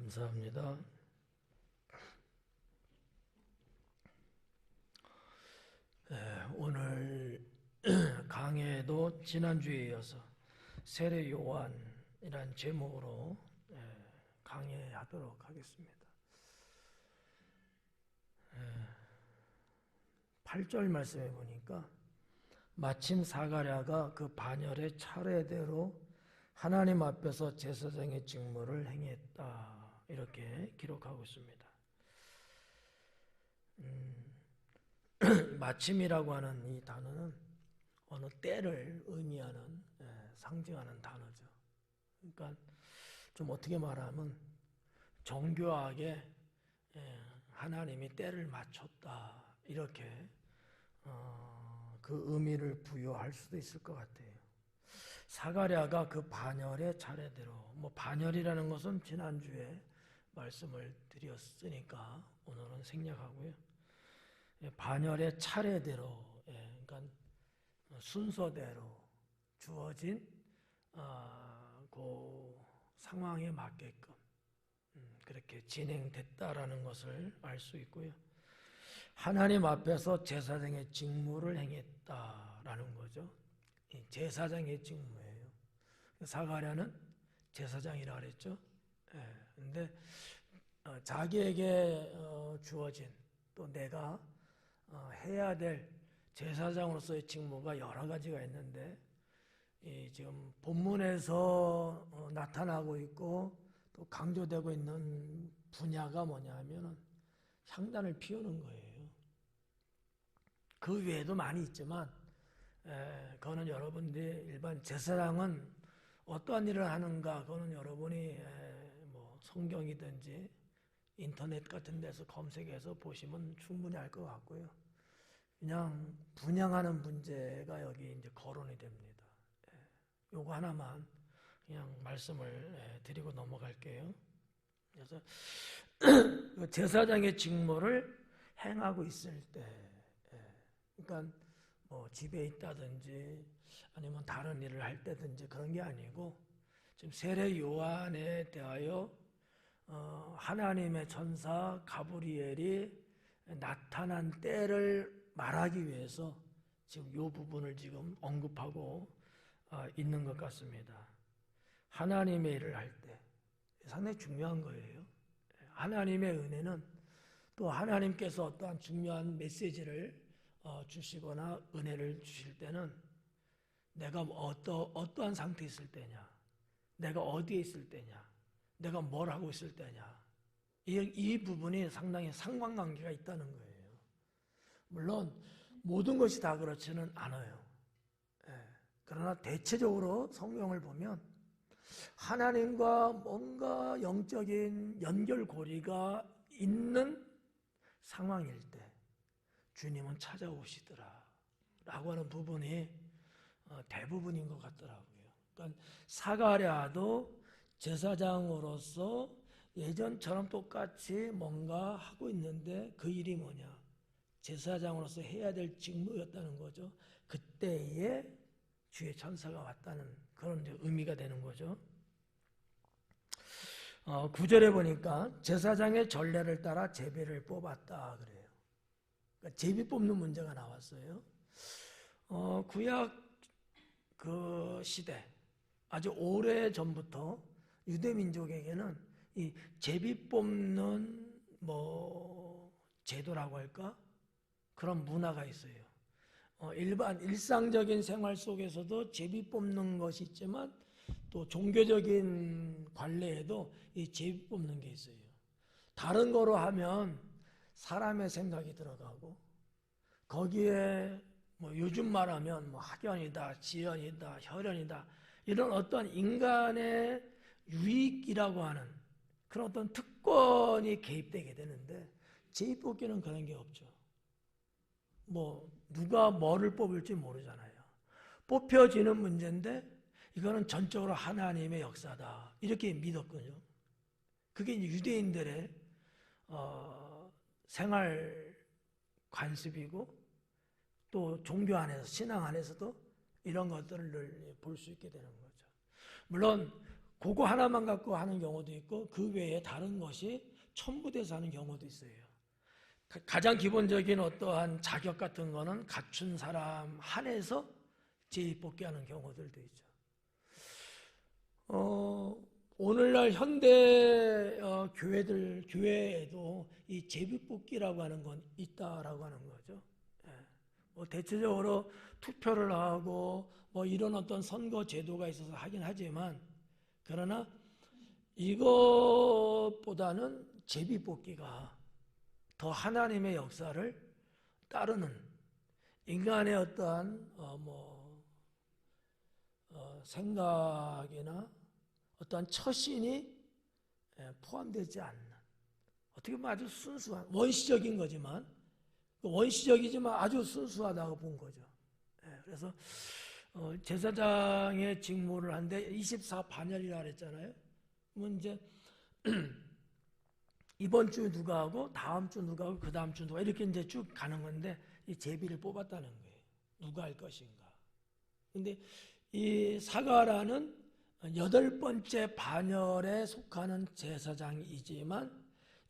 감사합니다. 오늘 강해도 지난주에 이어서 세례 요한이란 제목으로 강해하도록 하겠습니다. 8절 말씀해 보니까 마침 사가랴가 그 반열의 차례대로 하나님 앞에서 제사장의 직무를 행했다, 이렇게 기록하고 있습니다. 마침이라고 하는 이 단어는 어느 때를 의미하는, 상징하는 단어죠. 그러니까 좀 어떻게 말하면 정교하게 하나님이 때를 맞췄다, 이렇게 그 의미를 부여할 수도 있을 것 같아요. 사가랴가 그 반열의 차례대로, 반열이라는 것은 지난주에 말씀을 드렸으니까 오늘은 생략하고요. 반열의 차례대로, 그러니까 순서대로 주어진 그 상황에 맞게끔 그렇게 진행됐다라는 것을 알 수 있고요. 하나님 앞에서 제사장의 직무를 행했다라는 거죠. 제사장의 직무예요. 사가랴는 제사장이라 그랬죠. 근데 자기에게 주어진, 또 내가 해야 될 제사장으로서의 직무가 여러 가지가 있는데, 지금 본문에서 나타나고 있고 또 강조되고 있는 분야가 뭐냐 하면은 향단을 피우는 거예요. 그 외에도 많이 있지만, 그거는 여러분들이 일반 제사장은 어떠한 일을 하는가, 그거는 여러분이 성경이든지 인터넷 같은 데서 검색해서 보시면 충분히 알 것 같고요. 그냥 분양하는 문제가 여기 이제 거론이 됩니다. 요거 하나만 그냥 말씀을 드리고 넘어갈게요. 그래서 제사장의 직무를 행하고 있을 때, 그러니까 집에 있다든지 아니면 다른 일을 할 때든지 그런 게 아니고, 지금 세례 요한에 대하여 하나님의 천사 가브리엘이 나타난 때를 말하기 위해서 지금 이 부분을 지금 언급하고 있는 것 같습니다. 하나님의 일을 할 때 상당히 중요한 거예요. 하나님의 은혜는 또 하나님께서 어떠한 중요한 메시지를 주시거나 은혜를 주실 때는 내가 어떠한 상태에 있을 때냐, 내가 어디에 있을 때냐, 내가 뭘 하고 있을 때냐, 이 부분이 상당히 상관관계가 있다는 거예요. 물론 모든 것이 다 그렇지는 않아요. 그러나 대체적으로 성경을 보면 하나님과 뭔가 영적인 연결고리가 있는 상황일 때 주님은 찾아오시더라 라고 하는 부분이 대부분인 것 같더라고요. 그러니까 사가랴도 제사장으로서 예전처럼 똑같이 뭔가 하고 있는데, 그 일이 뭐냐, 제사장으로서 해야 될 직무였다는 거죠. 그때에 주의 천사가 왔다는 그런 의미가 되는 거죠. 9절에 보니까 제사장의 전례를 따라 제비를 뽑았다 그래요. 그러니까 제비 뽑는 문제가 나왔어요. 구약 그 시대, 아주 오래 전부터 유대 민족에게는 이 제비 뽑는 제도라고 할까, 그런 문화가 있어요. 일반 일상적인 생활 속에서도 제비 뽑는 것이 있지만, 또 종교적인 관례에도 이 제비 뽑는 게 있어요. 다른 거로 하면 사람의 생각이 들어가고, 거기에 요즘 말하면 학연이다, 지연이다, 혈연이다, 이런 어떤 인간의 유익이라고 하는 그런 어떤 특권이 개입되게 되는데, 제비 뽑기는 그런 게 없죠. 누가 뭐를 뽑을지 모르잖아요. 뽑혀지는 문제인데 이거는 전적으로 하나님의 역사다, 이렇게 믿었거든요. 그게 유대인들의 생활 관습이고, 또 종교 안에서, 신앙 안에서도 이런 것들을 볼 수 있게 되는 거죠. 물론 그거 하나만 갖고 하는 경우도 있고 그 외에 다른 것이 첨부돼서 하는 경우도 있어요. 가장 기본적인 어떠한 자격 같은 거는 갖춘 사람 한해서 제비뽑기하는 경우들도 있죠. 오늘날 현대 교회에도 이 제비뽑기라고 하는 건 있다라고 하는 거죠. 뭐 대체적으로 투표를 하고 뭐 이런 어떤 선거 제도가 있어서 하긴 하지만, 그러나 이것보다는 제비뽑기가 더 하나님의 역사를 따르는 인간의 어떠한 생각이나 어떠한 처신이 포함되지 않는, 어떻게 보면 아주 순수한 원시적인 거지만, 원시적이지만 아주 순수하다고 본 거죠. 그래서 제사장의 직무를 하는데 24반열이라 그랬잖아요. 그러면 이제 이번 주 누가 하고 다음 주 누가 하고 그 다음 주 누가, 이렇게 이제 쭉 가는 건데 이 제비를 뽑았다는 거예요. 누가 할 것인가. 근데 이 사가라는 8번째 반열에 속하는 제사장이지만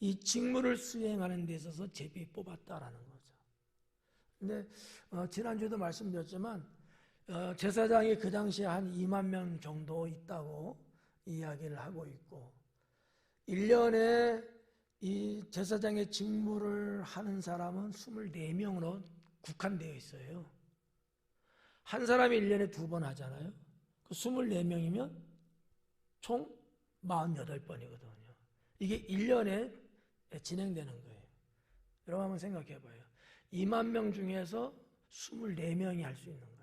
이 직무를 수행하는 데 있어서 제비 뽑았다라는 거죠. 근데 지난주에도 말씀드렸지만 제사장이 그 당시에 한 2만 명 정도 있다고 이야기를 하고 있고, 1년에 이 제사장의 직무를 하는 사람은 24명으로 국한되어 있어요. 한 사람이 1년에 2번 하잖아요. 그 24명이면 총 48번이거든요. 이게 1년에 진행되는 거예요. 여러분 한번 생각해 봐요. 2만 명 중에서 24명이 할 수 있는 거예요.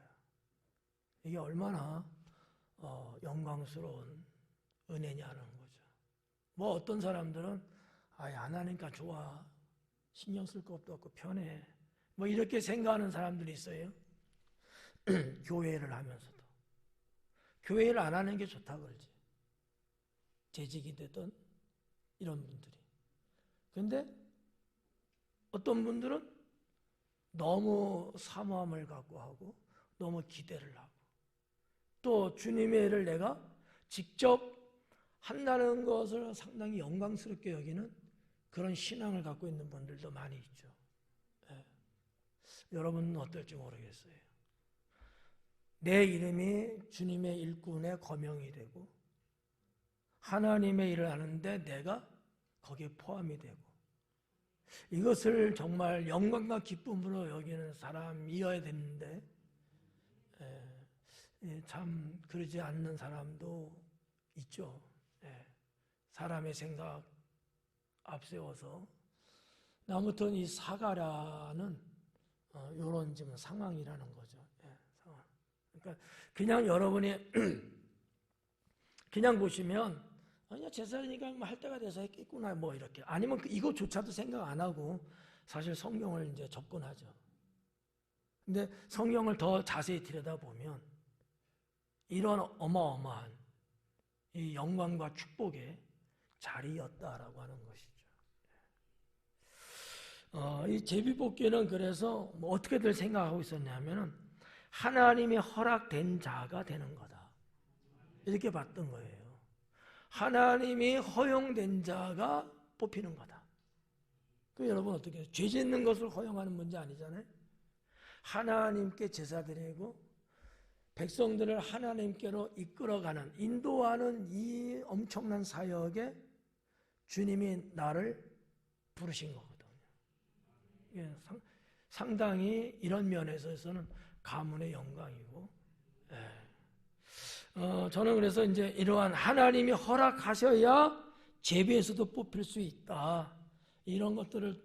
이게 얼마나 영광스러운 은혜냐는 거죠. 뭐 어떤 사람들은 안 하니까 좋아, 신경 쓸 것도 없고 편해, 뭐 이렇게 생각하는 사람들이 있어요. 교회를 하면서도 교회를 안 하는 게 좋다 그러지, 재직이 되든 이런 분들이. 근데 어떤 분들은 너무 사모함을 갖고 하고 너무 기대를 하고 또 주님의 일을 내가 직접 한다는 것을 상당히 영광스럽게 여기는 그런 신앙을 갖고 있는 분들도 많이 있죠. 여러분은 어떨지 모르겠어요. 내 이름이 주님의 일꾼의 거명이 되고 하나님의 일을 하는데 내가 거기에 포함이 되고, 이것을 정말 영광과 기쁨으로 여기는 사람이어야 되는데 참 그러지 않는 사람도 있죠. 사람의 생각 앞세워서. 아무튼 이 사가라는 이런 지금 상황이라는 거죠. 상황. 그러니까 그냥 여러분이 그냥 보시면 아니야, 제사니까 뭐 할 때가 돼서 했겠구나 뭐 이렇게, 아니면 이거조차도 생각 안 하고 사실 성경을 이제 접근하죠. 근데 성경을 더 자세히 들여다보면 이런 어마어마한 이 영광과 축복의 자리였다라고 하는 것이죠. 이 제비뽑기는 그래서 뭐 어떻게들 생각하고 있었냐면은 하나님이 허락된 자가 되는 거다, 이렇게 봤던 거예요. 하나님이 허용된 자가 뽑히는 거다. 그 여러분 어떻게 해요? 죄 짓는 것을 허용하는 문제 아니잖아요. 하나님께 제사 드리고 백성들을 하나님께로 이끌어가는, 인도하는 이 엄청난 사역에 주님이 나를 부르신 거거든요. 상당히 이런 면에서는 가문의 영광이고, 저는 그래서 이제 이러한 하나님이 허락하셔야 제비에서도 뽑힐 수 있다, 이런 것들을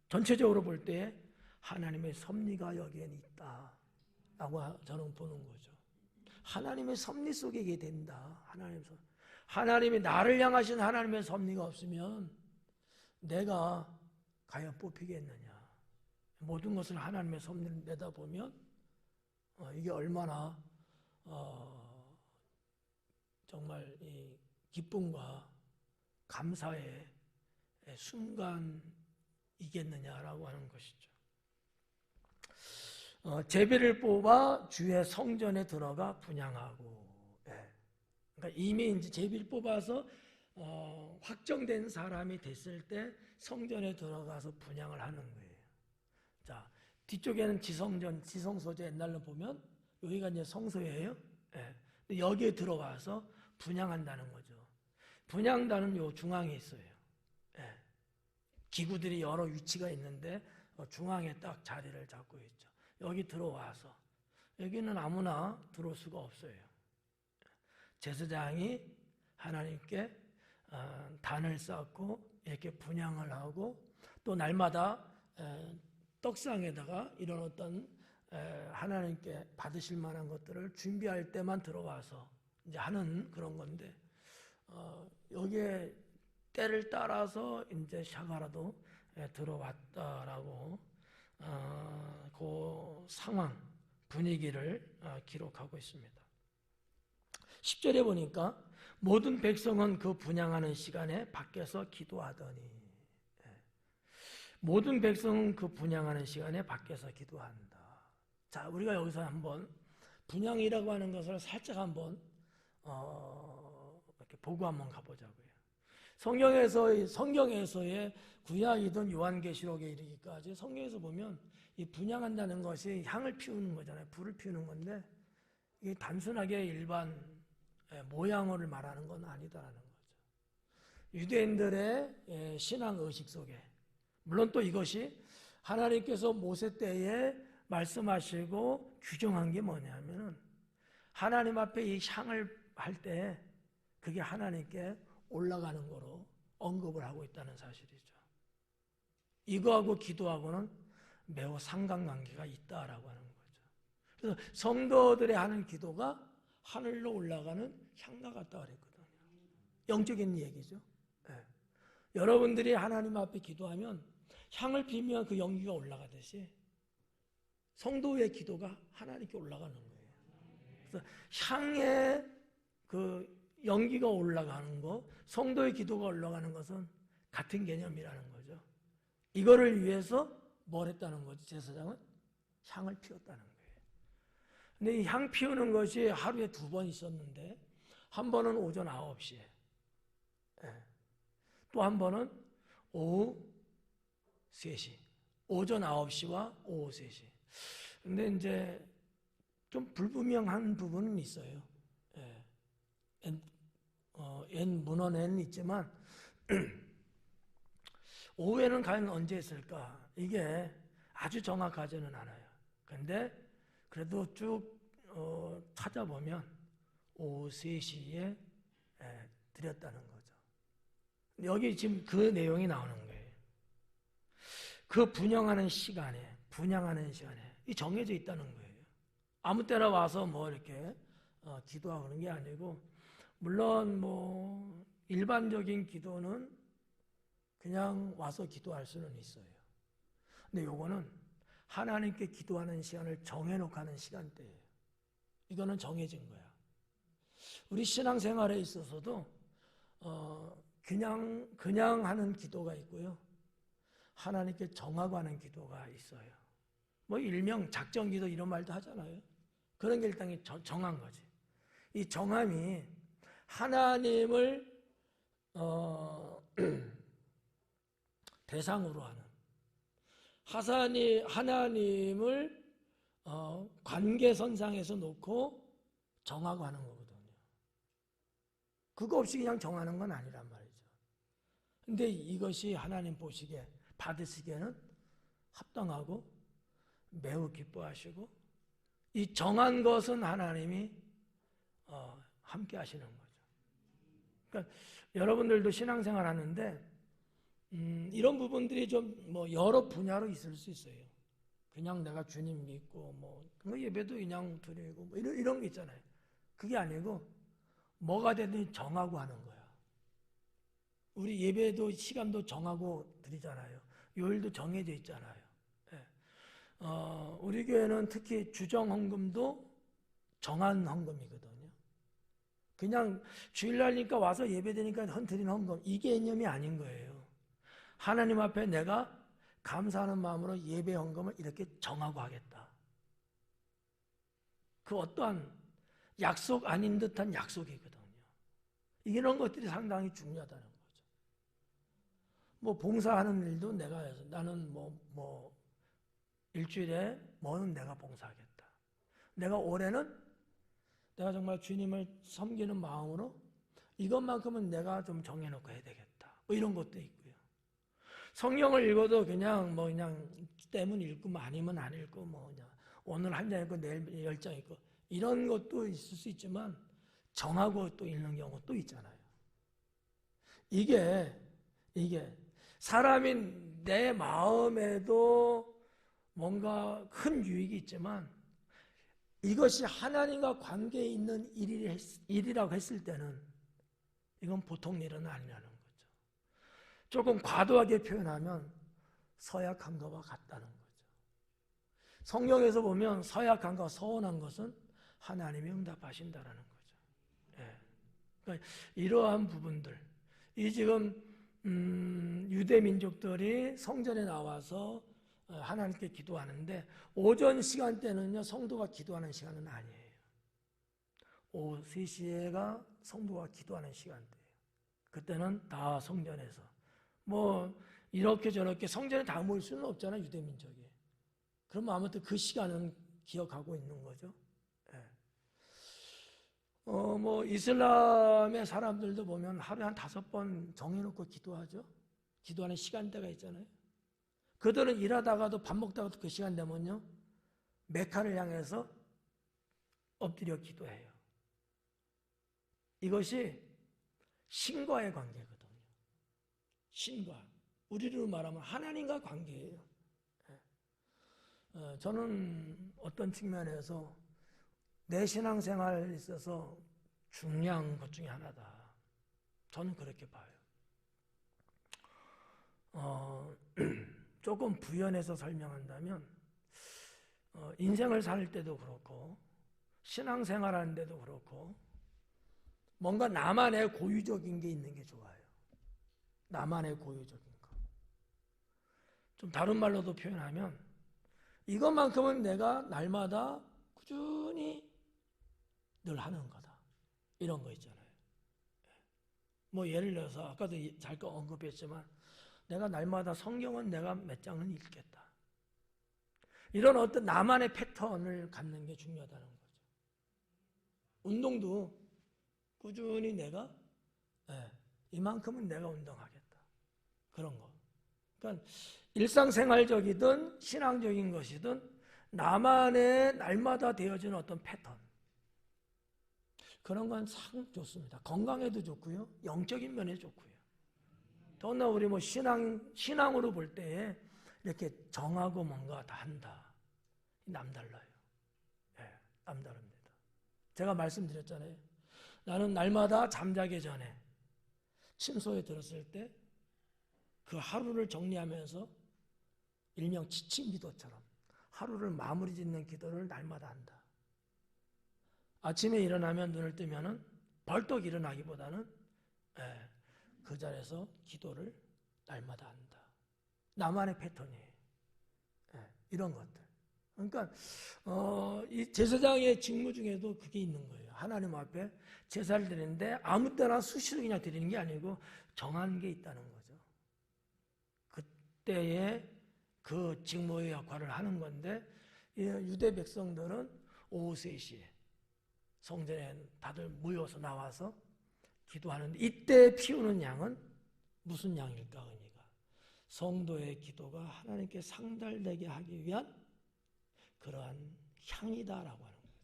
전체적으로 볼 때 하나님의 섭리가 여기에 있다라고 저는 보는 거죠. 하나님의 섭리 속에 이게 된다. 하나님이 나를 향하신 하나님의 섭리가 없으면 내가 과연 뽑히겠느냐. 모든 것을 하나님의 섭리를 내다보면 이게 얼마나 정말 이 기쁨과 감사의 순간이겠느냐라고 하는 것이죠. 제비를 뽑아 주의 성전에 들어가 분향하고, 그러니까 이미 이제 제비를 뽑아서 확정된 사람이 됐을 때 성전에 들어가서 분향을 하는 거예요. 자, 뒤쪽에는 지성소재 옛날로 보면 여기가 이제 성소예요. 예. 근데 여기에 들어와서 분향한다는 거죠. 분향단은 요 중앙에 있어요. 예. 기구들이 여러 위치가 있는데 중앙에 딱 자리를 잡고 있죠. 여기 들어와서 여기는 아무나 들어올 수가 없어요. 제사장이 하나님께 단을 쌓고 이렇게 분향을 하고 또 날마다 떡상에다가 이런 어떤 하나님께 받으실 만한 것들을 준비할 때만 들어와서 이제 하는 그런 건데 여기에 때를 따라서 이제 샤가라도 들어왔다라고 그 상황 분위기를 기록하고 있습니다. 10절에 보니까 모든 백성은 그 분향하는 시간에 밖에서 기도하더니, 모든 백성은 그 분향하는 시간에 밖에서 기도한다. 자, 우리가 여기서 한번 분향이라고 하는 것을 살짝 한번 이렇게 보고 한번 가보자고요. 성경에서의 구약이든 요한계시록에 이르기까지 성경에서 보면 이 분향한다는 것이 향을 피우는 거잖아요. 불을 피우는 건데 이게 단순하게 일반 모양을 말하는 건 아니다라는 거죠. 유대인들의 신앙 의식 속에 물론 또 이것이 하나님께서 모세 때에 말씀하시고 규정한 게 뭐냐면은 하나님 앞에 이 향을 할 때 그게 하나님께 올라가는 거로 언급을 하고 있다는 사실이죠. 이거하고 기도하고는 매우 상관관계가 있다라고 하는 거죠. 그래서 성도들의 하는 기도가 하늘로 올라가는 향과 같다 그랬거든요. 영적인 얘기죠. 네. 여러분들이 하나님 앞에 기도하면 향을 피면 그 연기가 올라가듯이 성도의 기도가 하나님께 올라가는 거예요. 그래서 향의 그 연기가 올라가는 거, 성도의 기도가 올라가는 것은 같은 개념이라는 거죠. 이거를 위해서 뭘 했다는 거죠? 제사장은 향을 피웠다는 거예요. 근데 이 향 피우는 것이 하루에 2번 있었는데 한 번은 오전 9시에 또 한 번은 오후 3시, 오전 9시와 오후 3시. 근데 이제 좀 불분명한 부분은 있어요. 옛 문헌에는 있지만 오후에는 과연 언제 했을까? 이게 아주 정확하지는 않아요. 근데 그래도 쭉 찾아보면 오후 3시에 드렸다는 거죠. 여기 지금 그 내용이 나오는 거예요. 그 분향하는 시간에 이 정해져 있다는 거예요. 아무 때나 와서 뭐 이렇게 기도하고 그런 게 아니고, 물론 뭐 일반적인 기도는 그냥 와서 기도할 수는 있어요. 근데 요거는 하나님께 기도하는 시간을 정해놓고 하는 시간대예요. 이거는 정해진 거야. 우리 신앙생활에 있어서도 그냥 하는 기도가 있고요, 하나님께 정하고 하는 기도가 있어요. 뭐 일명 작정기도 이런 말도 하잖아요. 그런 게 일단 정한 거지. 이 정함이 하나님을 대상으로 하는, 하나님을 관계선상에서 놓고 정하고 하는 거거든요. 그거 없이 그냥 정하는 건 아니란 말이죠. 근데 이것이 하나님 보시기에, 받으시기에는 합당하고 매우 기뻐하시고, 이 정한 것은 하나님이 함께 하시는 거죠. 그러니까 여러분들도 신앙생활 하는데 이런 부분들이 좀 뭐 여러 분야로 있을 수 있어요. 그냥 내가 주님 믿고 뭐 예배도 그냥 드리고 뭐 이런 게 있잖아요. 그게 아니고 뭐가 되든 정하고 하는 거야. 우리 예배도 시간도 정하고 드리잖아요. 요일도 정해져 있잖아요. 우리 교회는 특히 주정 헌금도 정한 헌금이거든요. 그냥 주일날이니까 와서 예배드리니까 드리는 헌금, 이 개념이 아닌 거예요. 하나님 앞에 내가 감사하는 마음으로 예배 헌금을 이렇게 정하고 하겠다. 그 어떠한 약속 아닌 듯한 약속이거든요. 이런 것들이 상당히 중요하다는 거죠. 뭐 봉사하는 일도 내가 해서 나는 뭐 일주일에 뭐는 내가 봉사하겠다. 내가 올해는 내가 정말 주님을 섬기는 마음으로 이것만큼은 내가 좀 정해놓고 해야 되겠다. 뭐 이런 것도 있고요. 성경을 읽어도 그냥 때문 읽고 아니면 안 읽고 그냥 오늘 한 장 읽고 내일 10장 읽고 이런 것도 있을 수 있지만 정하고 또 읽는 경우도 있잖아요. 이게 사람이 내 마음에도 뭔가 큰 유익이 있지만 이것이 하나님과 관계에 있는 일이라고 했을 때는 이건 보통 일은 아니라는 거죠. 조금 과도하게 표현하면 서약한 것과 같다는 거죠. 성경에서 보면 서약한 것, 서원한 것은 하나님이 응답하신다라는 거죠. 예. 그러니까 이러한 부분들, 이 지금 유대 민족들이 성전에 나와서 하나님께 기도하는데 오전 시간대는요 성도가 기도하는 시간은 아니에요. 오후 3시가 성도가 기도하는 시간대예요. 그때는 다 성전에서 뭐 이렇게 저렇게 성전에 다 모일 수는 없잖아요, 유대 민족이. 그럼 아무튼 그 시간은 기억하고 있는 거죠. 예. 뭐 이슬람의 사람들도 보면 하루에 한 5번 정해놓고 기도하죠. 기도하는 시간대가 있잖아요. 그들은 일하다가도 밥 먹다가도 그 시간 되면요 메카를 향해서 엎드려 기도해요. 이것이 신과의 관계거든요. 신과, 우리로 말하면 하나님과 관계예요. 저는 어떤 측면에서 내 신앙생활에 있어서 중요한 것 중에 하나다. 저는 그렇게 봐요. 조금 부연해서 설명한다면 인생을 살 때도 그렇고 신앙생활 하는 데도 그렇고 뭔가 나만의 고유적인 게 있는 게 좋아요. 나만의 고유적인 거. 좀 다른 말로도 표현하면 이것만큼은 내가 날마다 꾸준히 늘 하는 거다. 이런 거 있잖아요. 뭐 예를 들어서 아까도 잠깐 언급했지만 내가 날마다 성경은 내가 몇 장은 읽겠다. 이런 어떤 나만의 패턴을 갖는 게 중요하다는 거죠. 운동도 꾸준히 내가 이만큼은 내가 운동하겠다. 그런 거. 그러니까 일상생활적이든 신앙적인 것이든 나만의 날마다 되어지는 어떤 패턴. 그런 건 참 좋습니다. 건강에도 좋고요. 영적인 면에 좋고요. 더구나 우리 뭐 신앙으로 볼 때에 이렇게 정하고 뭔가 다 한다. 남달라요. 남다릅니다. 제가 말씀드렸잖아요. 나는 날마다 잠자기 전에 침소에 들었을 때 그 하루를 정리하면서 일명 지침 기도처럼 하루를 마무리 짓는 기도를 날마다 한다. 아침에 일어나면 눈을 뜨면은 벌떡 일어나기보다는 그 자리에서 기도를 날마다 한다. 나만의 패턴이에요. 이런 것들. 그러니까 이 제사장의 직무 중에도 그게 있는 거예요. 하나님 앞에 제사를 드리는데 아무 때나 수시로 그냥 드리는 게 아니고 정한 게 있다는 거죠. 그때에 그 직무의 역할을 하는 건데 유대 백성들은 오후 3시에 성전에 다들 모여서 나와서 기도하는데 이때 피우는 양은 무슨 양일까? 그러니까 성도의 기도가 하나님께 상달되게 하기 위한 그러한 향이다라고 하는 거죠.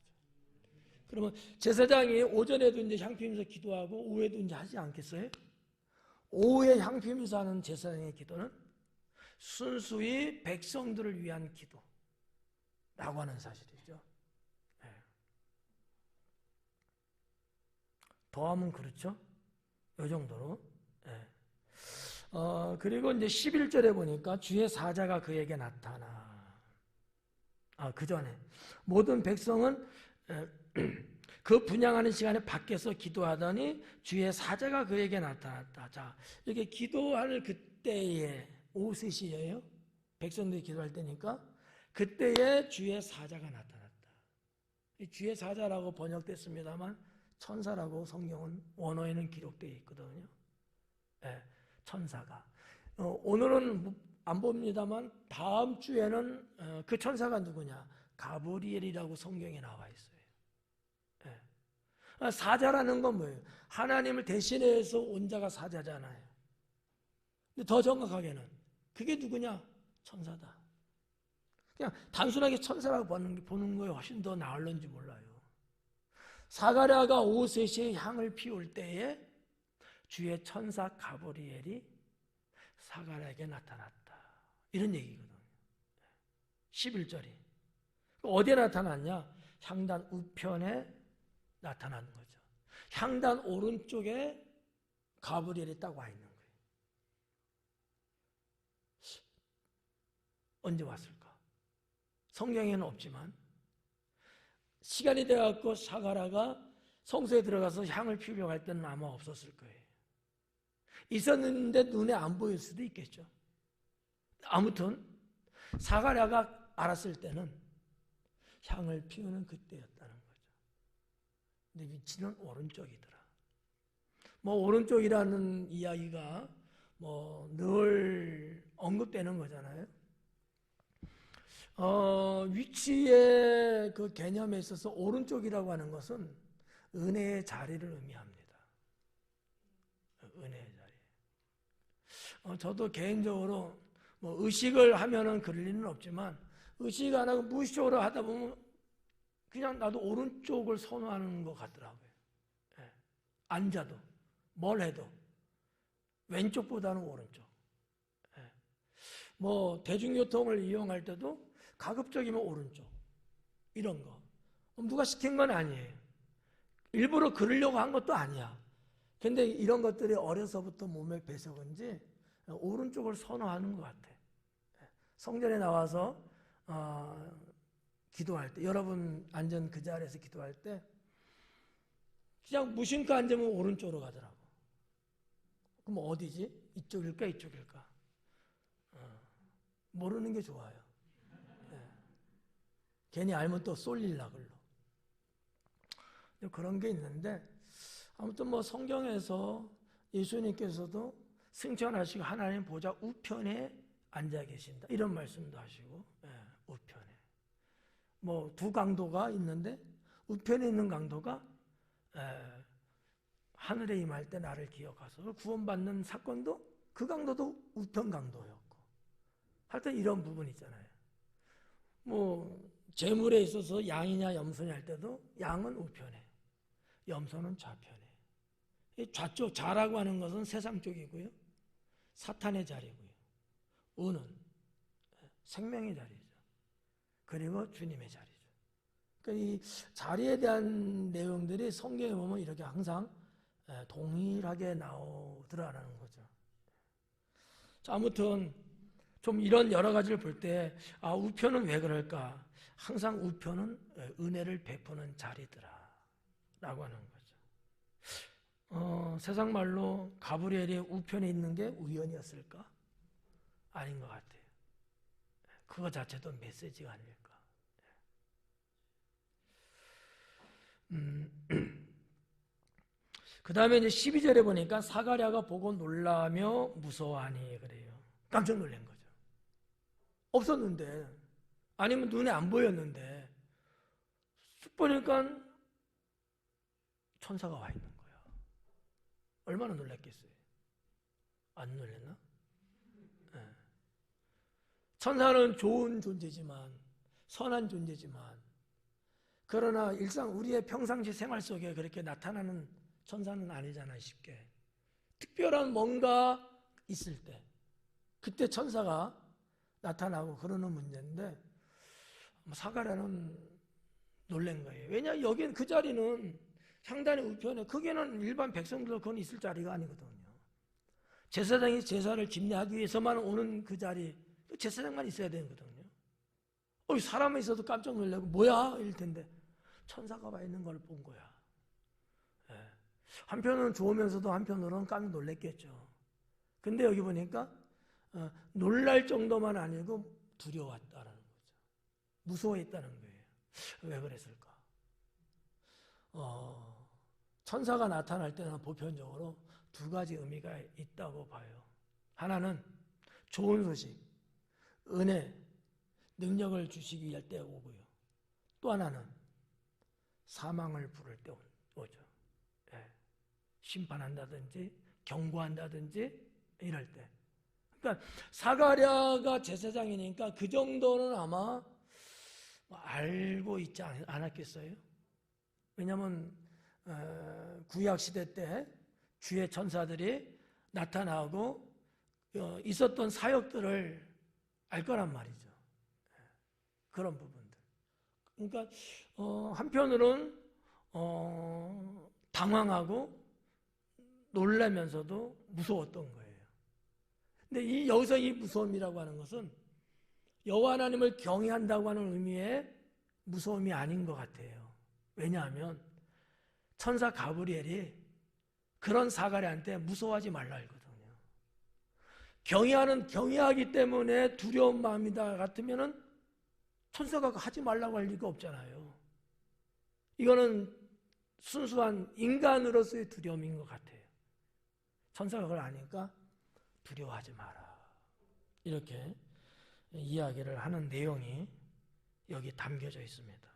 그러면 제사장이 오전에도 이제 향 피우면서 기도하고 오후에도 이제 하지 않겠어요? 오후에 향 피우면서 하는 제사장의 기도는 순수히 백성들을 위한 기도라고 하는 사실이죠. 더하면 그렇죠. 이 정도로. 그리고 이제 11절에 보니까 주의 사자가 그에게 나타나. 그 전에 모든 백성은 그 분향하는 시간에 밖에서 기도하더니 주의 사자가 그에게 나타났다. 자, 이렇게 기도할 그때에 오후 3시예요. 백성들이 기도할 때니까 그때에 주의 사자가 나타났다. 주의 사자라고 번역됐습니다만 천사라고 성경은 원어에는 기록되어 있거든요. 예, 천사가. 오늘은 안 봅니다만 다음 주에는 그 천사가 누구냐? 가브리엘이라고 성경에 나와 있어요. 예. 사자라는 건 뭐예요? 하나님을 대신해서 온 자가 사자잖아요. 근데 더 정확하게는 그게 누구냐? 천사다. 그냥 단순하게 천사라고 보는 거에 훨씬 더 나을런지 몰라요. 사가랴가 오셋의 향을 피울 때에 주의 천사 가브리엘이 사가랴에게 나타났다. 이런 얘기거든요. 11절이. 어디에 나타났냐? 향단 우편에 나타나는 거죠. 향단 오른쪽에 가브리엘이 딱 와 있는 거예요. 언제 왔을까? 성경에는 없지만 시간이 되어갖고 사가랴가 성소에 들어가서 향을 피우려고 할 때는 아마 없었을 거예요. 있었는데 눈에 안 보일 수도 있겠죠. 아무튼 사가랴가 알았을 때는 향을 피우는 그때였다는 거죠. 근데 위치는 오른쪽이더라. 뭐 오른쪽이라는 이야기가 뭐 늘 언급되는 거잖아요. 위치의 그 개념에 있어서 오른쪽이라고 하는 것은 은혜의 자리를 의미합니다. 은혜의 자리. 저도 개인적으로 뭐 의식을 하면은 그럴 리는 없지만 의식 안 하고 무의식적으로 하다 보면 그냥 나도 오른쪽을 선호하는 것 같더라고요. 예. 앉아도 뭘 해도 왼쪽보다는 오른쪽. 예. 뭐 대중교통을 이용할 때도 가급적이면 오른쪽. 이런 거. 누가 시킨 건 아니에요. 일부러 그러려고 한 것도 아니야. 근데 이런 것들이 어려서부터 몸에 배석은지 오른쪽을 선호하는 것 같아. 성전에 나와서 기도할 때, 여러분 앉은 그 자리에서 기도할 때 그냥 무심코 앉으면 오른쪽으로 가더라고. 그럼 어디지? 이쪽일까 이쪽일까? 모르는 게 좋아요. 괜히 알면 또 쏠릴라 글로. 그런 게 있는데 아무튼 뭐 성경에서 예수님께서도 승천하시고 하나님 보좌 우편에 앉아 계신다 이런 말씀도 하시고, 우편에 뭐 두 강도가 있는데 우편에 있는 강도가 하늘에 임할 때 나를 기억하소서 구원받는 사건도 그 강도도 우편 강도였고, 하여튼 이런 부분이 있잖아요. 뭐 재물에 있어서 양이냐 염소냐 할 때도 양은 우편에, 염소는 좌편에. 이 좌쪽, 좌라고 하는 것은 세상 쪽이고요, 사탄의 자리고요, 우는 생명의 자리죠. 그리고 주님의 자리죠. 그러니까 이 자리에 대한 내용들이 성경에 보면 이렇게 항상 동일하게 나오더라라는 거죠. 자, 아무튼 좀 이런 여러 가지를 볼 때 우편은 왜 그럴까? 항상 우편은 은혜를 베푸는 자리더라 라고 하는 거죠. 세상 말로 가브리엘이 우편에 있는 게 우연이었을까? 아닌 것 같아요. 그거 자체도 메시지가 아닐까. 그 다음에 이제 12절에 보니까 사가랴가 보고 놀라며 무서워하니 그래요. 깜짝 놀란 거죠. 없었는데, 아니면 눈에 안 보였는데 쑥 보니까 천사가 와 있는 거야. 얼마나 놀랐겠어요? 안 놀랐나? 네. 천사는 좋은 존재지만, 선한 존재지만, 그러나 일상 우리의 평상시 생활 속에 그렇게 나타나는 천사는 아니잖아요. 쉽게 특별한 뭔가 있을 때 그때 천사가 나타나고 그러는 문제인데, 사가랴는 놀란 거예요. 왜냐, 여긴 그 자리는 향단의 우편에, 거기는 일반 백성들도 그건 있을 자리가 아니거든요. 제사장이 제사를 집례하기 위해서만 오는 그 자리, 제사장만 있어야 되거든요. 사람이 있어도 깜짝 놀라고 뭐야 이럴 텐데 천사가 와 있는 걸 본 거야. 한편으로는 좋으면서도 한편으로는 깜짝 놀랐겠죠. 근데 여기 보니까 놀랄 정도만 아니고 두려웠다라는 거죠. 무서워했다는 거예요. 왜 그랬을까? 천사가 나타날 때는 보편적으로 두 가지 의미가 있다고 봐요. 하나는 좋은 소식, 은혜, 능력을 주시기 위할 때 오고요. 또 하나는 사망을 부를 때 오죠. 예. 심판한다든지 경고한다든지 이럴 때. 그러니까 사가랴가 제사장이니까 그 정도는 아마 알고 있지 않았겠어요? 왜냐하면 구약 시대 때 주의 천사들이 나타나고 있었던 사역들을 알 거란 말이죠. 그런 부분들. 그러니까 한편으로는 당황하고 놀라면서도 무서웠던 거예요. 근데 여기서 이 무서움이라고 하는 것은 여호와 하나님을 경외한다고 하는 의미의 무서움이 아닌 것 같아요. 왜냐하면 천사 가브리엘이 그런 사가랴한테 무서워하지 말라 했거든요. 경외하기 때문에 두려운 마음이다 같으면은 천사가 하지 말라고 할 리가 없잖아요. 이거는 순수한 인간으로서의 두려움인 것 같아요. 천사가 그걸 아니까 두려워하지 마라. 이렇게 이야기를 하는 내용이 여기 담겨져 있습니다.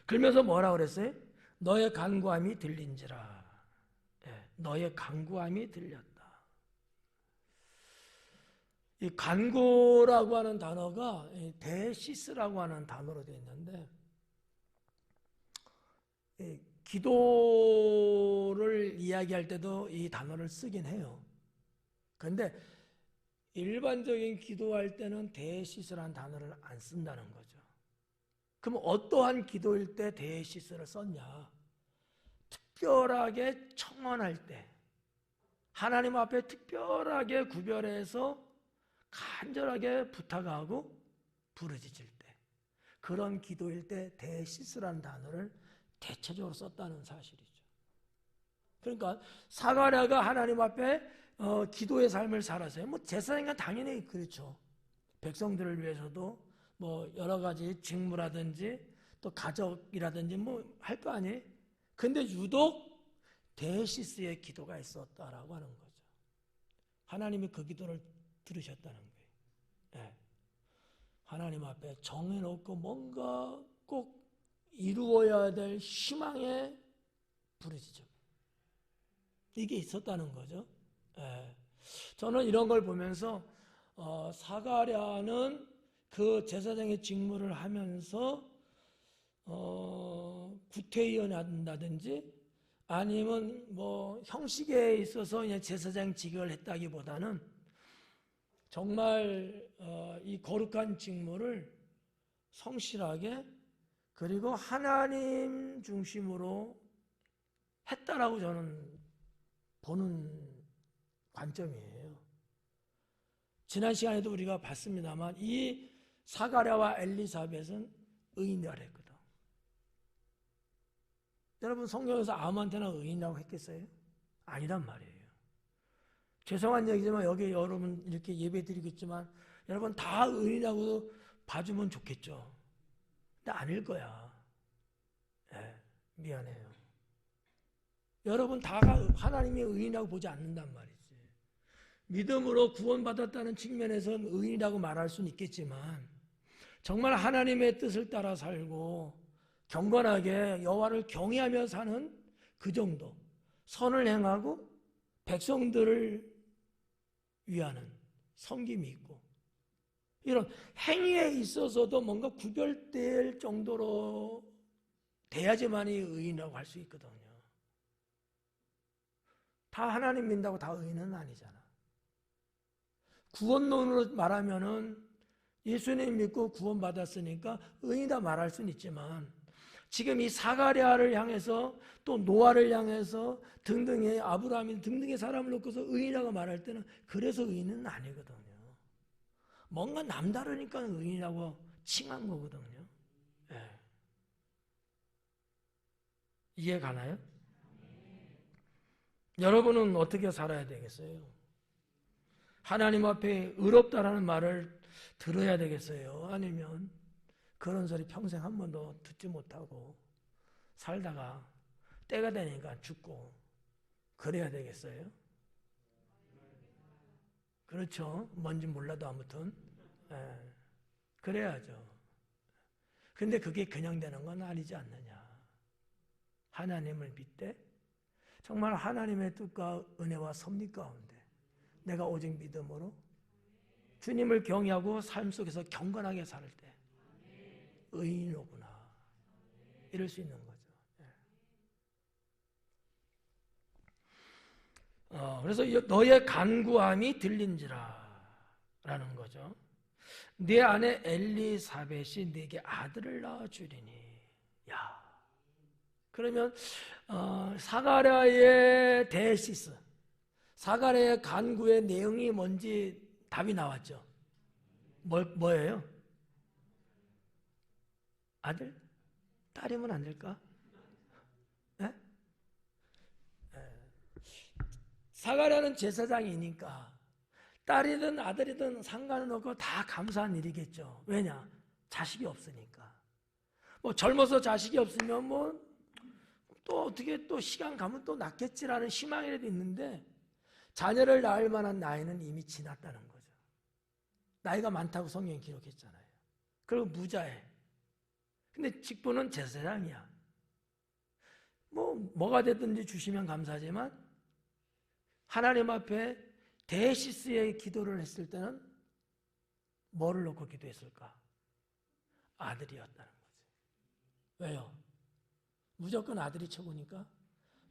그러면서 뭐라 그랬어요? 너의 간구함이 들린지라. 예, 너의 간구함이 들렸다. 이 간구라고 하는 단어가 데시스라고 하는 단어로 되어 있는데 기도를 이야기할 때도 이 단어를 쓰긴 해요. 그런데 일반적인 기도할 때는 데시스라는 단어를 안 쓴다는 거죠. 그럼 어떠한 기도일 때 데시스를 썼냐? 특별하게 청원할 때, 하나님 앞에 특별하게 구별해서 간절하게 부탁하고 부르짖을 때, 그런 기도일 때 데시스라는 단어를 대체적으로 썼다는 사실이죠. 그러니까 사가랴가 하나님 앞에 기도의 삶을 살았어요. 뭐 제사장은 당연히 그렇죠. 백성들을 위해서도 뭐 여러 가지 직무라든지 또 가족이라든지 뭐 할 거 아니에요. 근데 유독 데시스의 기도가 있었다라고 하는 거죠. 하나님이 그 기도를 들으셨다는 거예요. 네. 하나님 앞에 정해놓고 뭔가 꼭 이루어야 될 희망의 부르짖음, 이게 있었다는 거죠. 네. 저는 이런 걸 보면서 사가랴는 그 제사장의 직무를 하면서 구태의원한다든지 아니면 뭐 형식에 있어서 그냥 제사장직을 했다기보다는 정말 이 거룩한 직무를 성실하게 그리고 하나님 중심으로 했다라고 저는 보는 관점이에요. 지난 시간에도 우리가 봤습니다만 이 사가랴와 엘리사벳은 의인이라 했거든. 여러분 성경에서 아무한테나 의인이라고 했겠어요? 아니란 말이에요. 죄송한 얘기지만 여기 여러분 이렇게 예배 드리겠지만 여러분 다 의인이라고 봐주면 좋겠죠. 근데 아닐 거야. 네, 미안해요. 여러분 다가 하나님의 의인이라고 보지 않는단 말이지. 믿음으로 구원받았다는 측면에서는 의인이라고 말할 수는 있겠지만 정말 하나님의 뜻을 따라 살고 경건하게 여호와를 경외하며 사는 그 정도, 선을 행하고 백성들을 위하는 섬김이 있고 이런 행위에 있어서도 뭔가 구별될 정도로 돼야지만이 의인이라고 할 수 있거든요. 다 하나님 믿는다고 다 의인은 아니잖아. 구원론으로 말하면은 예수님 믿고 구원받았으니까 의인이다 말할 수는 있지만 지금 이 사가랴를 향해서 또 노아를 향해서 등등의 아브라함 등등의 사람을 놓고서 의인이라고 말할 때는 그래서 의인은 아니거든요. 뭔가 남다르니까 의인이라고 칭한 거거든요. 네. 이해 가나요? 여러분은 어떻게 살아야 되겠어요? 하나님 앞에 의롭다라는 말을 들어야 되겠어요? 아니면 그런 소리 평생 한 번도 듣지 못하고 살다가 때가 되니까 죽고 그래야 되겠어요? 그렇죠. 뭔지 몰라도 아무튼 그래야죠. 근데 그게 그냥 되는 건 아니지 않느냐. 하나님을 믿되 정말 하나님의 뜻과 은혜와 섭리 가운데 내가 오직 믿음으로 주님을 경외하고 삶 속에서 경건하게 살 때 의인이로구나 이럴 수 있는 거죠. 그래서 너의 간구함이 들린지라 라는 거죠. 네 아내 엘리사벳이 네게 아들을 낳아주리니. 야, 그러면 사가랴의 데시스, 사가랴의 간구의 내용이 뭔지 답이 나왔죠. 뭐예요? 아들? 딸이면 안 될까? 네? 사가랴는 제사장이니까 딸이든 아들이든 상관은 없고 다 감사한 일이겠죠. 왜냐? 자식이 없으니까. 뭐 젊어서 자식이 없으면 뭐 또 어떻게 또 시간 가면 또 낳겠지라는 희망이라도 있는데 자녀를 낳을 만한 나이는 이미 지났다는 거죠. 나이가 많다고 성경이 기록했잖아요. 그리고 무자해. 근데 직분은 제사장이야. 뭐가 됐든지 주시면 감사하지만 하나님 앞에 데시스의 기도를 했을 때는 뭐를 놓고 기도했을까? 아들이었다는 거지. 왜요? 무조건 아들이 최고니까?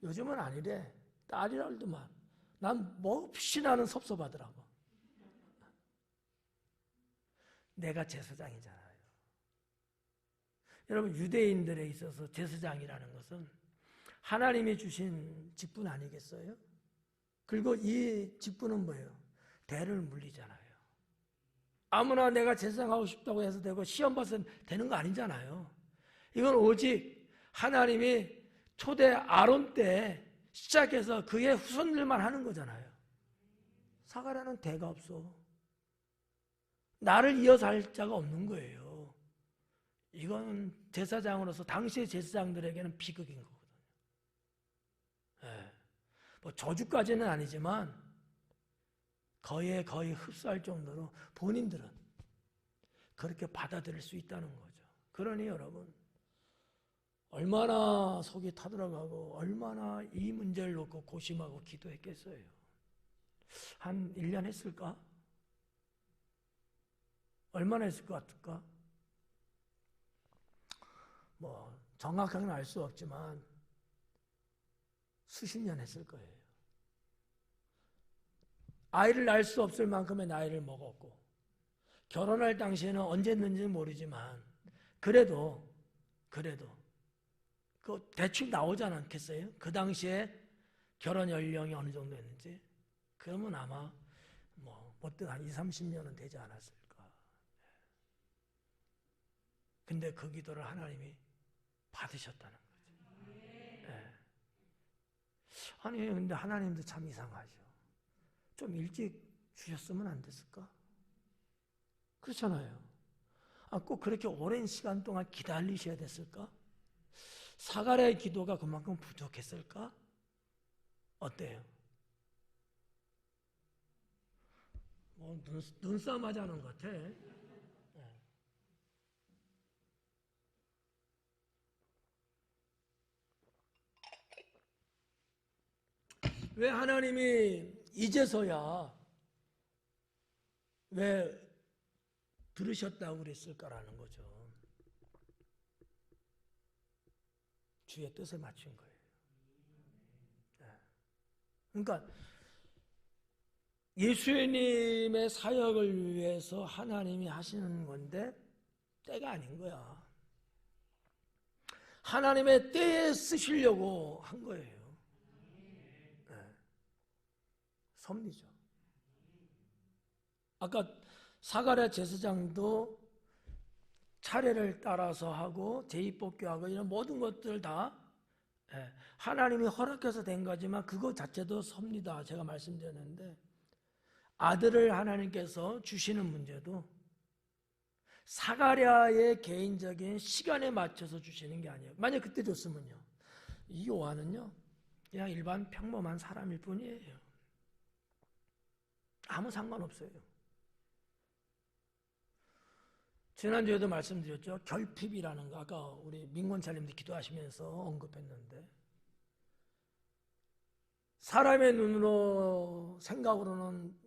요즘은 아니래. 딸이랄더만. 난 몹시 나는 섭섭하더라고. 내가 제사장이잖아요. 여러분, 유대인들에 있어서 제사장이라는 것은 하나님이 주신 직분 아니겠어요? 그리고 이 직분은 뭐예요? 대를 물리잖아요. 아무나 내가 제사장하고 싶다고 해서 되고 시험 봐서 되는 거 아니잖아요. 이건 오직 하나님이 초대 아론 때 시작해서 그의 후손들만 하는 거잖아요. 사가랴는 대가 없어. 나를 이어서 할 자가 없는 거예요. 이건 제사장으로서 당시의 제사장들에게는 비극인 거거든요. 뭐 저주까지는 아니지만 거의 흡수할 정도로 본인들은 그렇게 받아들일 수 있다는 거죠. 그러니 여러분 얼마나 속이 타들어가고 얼마나 이 문제를 놓고 고심하고 기도했겠어요. 한 1년 했을까? 얼마나 했을 것 같을까? 뭐 정확하게는 알 수 없지만 수십 년 했을 거예요. 아이를 낳을 수 없을 만큼의 나이를 먹었고 결혼할 당시에는 언제 했는지는 모르지만 그래도 그 대충 나오지 않겠어요? 그 당시에 결혼 연령이 어느 정도 였는지. 그러면 아마 못된 한 20, 30년은 되지 않았을까. 근데 그 기도를 하나님이 받으셨다는 거죠. 네. 아니 근데 하나님도 참 이상하죠. 좀 일찍 주셨으면 안 됐을까? 그렇잖아요. 꼭 그렇게 오랜 시간 동안 기다리셔야 됐을까? 사가랴의 기도가 그만큼 부족했을까? 어때요? 눈싸움 하자는 것 같아. 왜 하나님이 이제서야 왜 들으셨다고 그랬을까라는 거죠. 주의 뜻에 맞춘 거예요. 그러니까 예수님의 사역을 위해서 하나님이 하시는 건데 때가 아닌 거야. 하나님의 때에 쓰시려고 한 거예요. 섭리죠. 아까 사가랴 제사장도 차례를 따라서 하고 제의법규하고 이런 모든 것들 다 하나님이 허락해서 된 거지만 그것 자체도 섭리다 제가 말씀드렸는데 아들을 하나님께서 주시는 문제도 사가랴의 개인적인 시간에 맞춰서 주시는 게 아니에요. 만약 그때 줬으면요, 이 요한은요 그냥 일반 평범한 사람일 뿐이에요. 아무 상관없어요. 지난주에도 말씀드렸죠. 결핍이라는 거 아까 우리 민권차님도 기도하시면서 언급했는데, 사람의 눈으로 생각으로는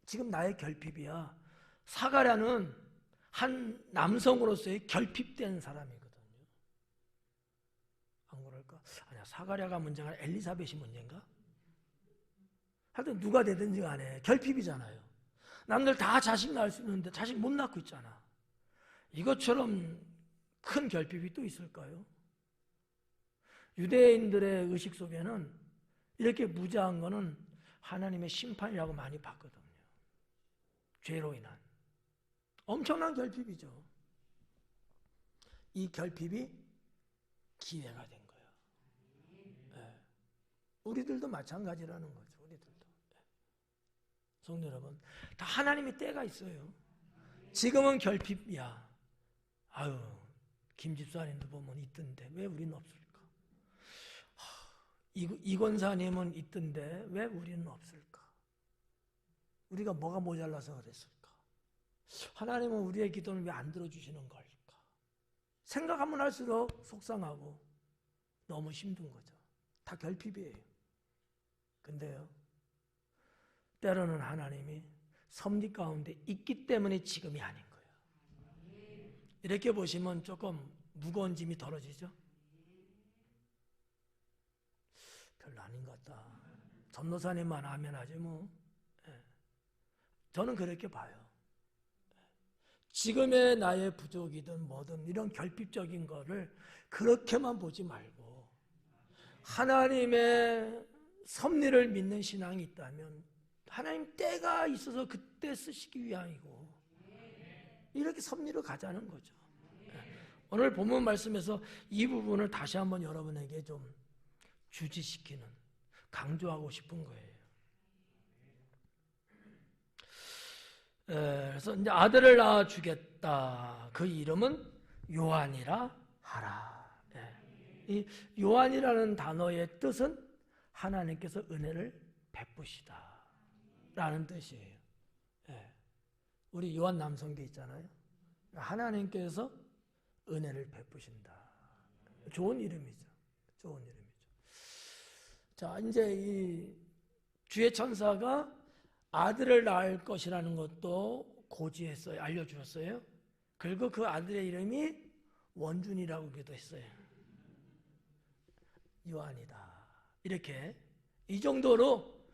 지금 나의 결핍이야. 사가랴는 한 남성으로서의 결핍된 사람이거든요. 안 그럴까? 아니야, 사가랴가 문제가 아니라 엘리사벳이 문제인가? 하여튼 누가 되든지 간에 결핍이잖아요. 남들 다 자식 낳을 수 있는데 자식 못 낳고 있잖아. 이것처럼 큰 결핍이 또 있을까요? 유대인들의 의식 속에는 이렇게 무자한 거는 하나님의 심판이라고 많이 봤거든요. 죄로 인한 엄청난 결핍이죠. 이 결핍이 기회가 된 거예요. 네. 우리들도 마찬가지라는 거죠. 우리들도. 성도 여러분, 다 하나님의 때가 있어요. 지금은 결핍이야. 아유, 김 집사님도 보면 있던데 왜 우리는 없을까? 이 권사님은 있던데 왜 우리는 없을까? 우리가 뭐가 모자라서 그랬을까? 하나님은 우리의 기도는 왜 안 들어주시는 걸까? 생각하면 할수록 속상하고 너무 힘든 거죠. 다 결핍이에요. 근데요, 때로는 하나님이 섭리 가운데 있기 때문에 지금이 아닌 거예요. 이렇게 보시면 조금 무거운 짐이 덜어지죠? 별로 아닌 것 같다. 전도사님만 하면 하지 뭐. 저는 그렇게 봐요. 지금의 나의 부족이든 뭐든 이런 결핍적인 거를 그렇게만 보지 말고 하나님의 섭리를 믿는 신앙이 있다면 하나님 때가 있어서 그때 쓰시기 위함이고 이렇게 섭리로 가자는 거죠. 오늘 본문 말씀에서 이 부분을 다시 한번 여러분에게 좀 주지시키는, 강조하고 싶은 거예요. 그래서 이제 아들을 낳아 주겠다. 그 이름은 요한이라 하라. 이 요한이라는 단어의 뜻은 하나님께서 은혜를 베푸시다 라는 뜻이에요. 우리 요한 남성계 있잖아요. 하나님께서 은혜를 베푸신다. 좋은 이름이죠. 좋은 이름이죠. 자, 이제 이 주의 천사가 아들을 낳을 것이라는 것도 고지했어요. 알려주었어요. 그리고 그 아들의 이름이 원준이라고 기도했어요. 요한이다. 이렇게 이 정도로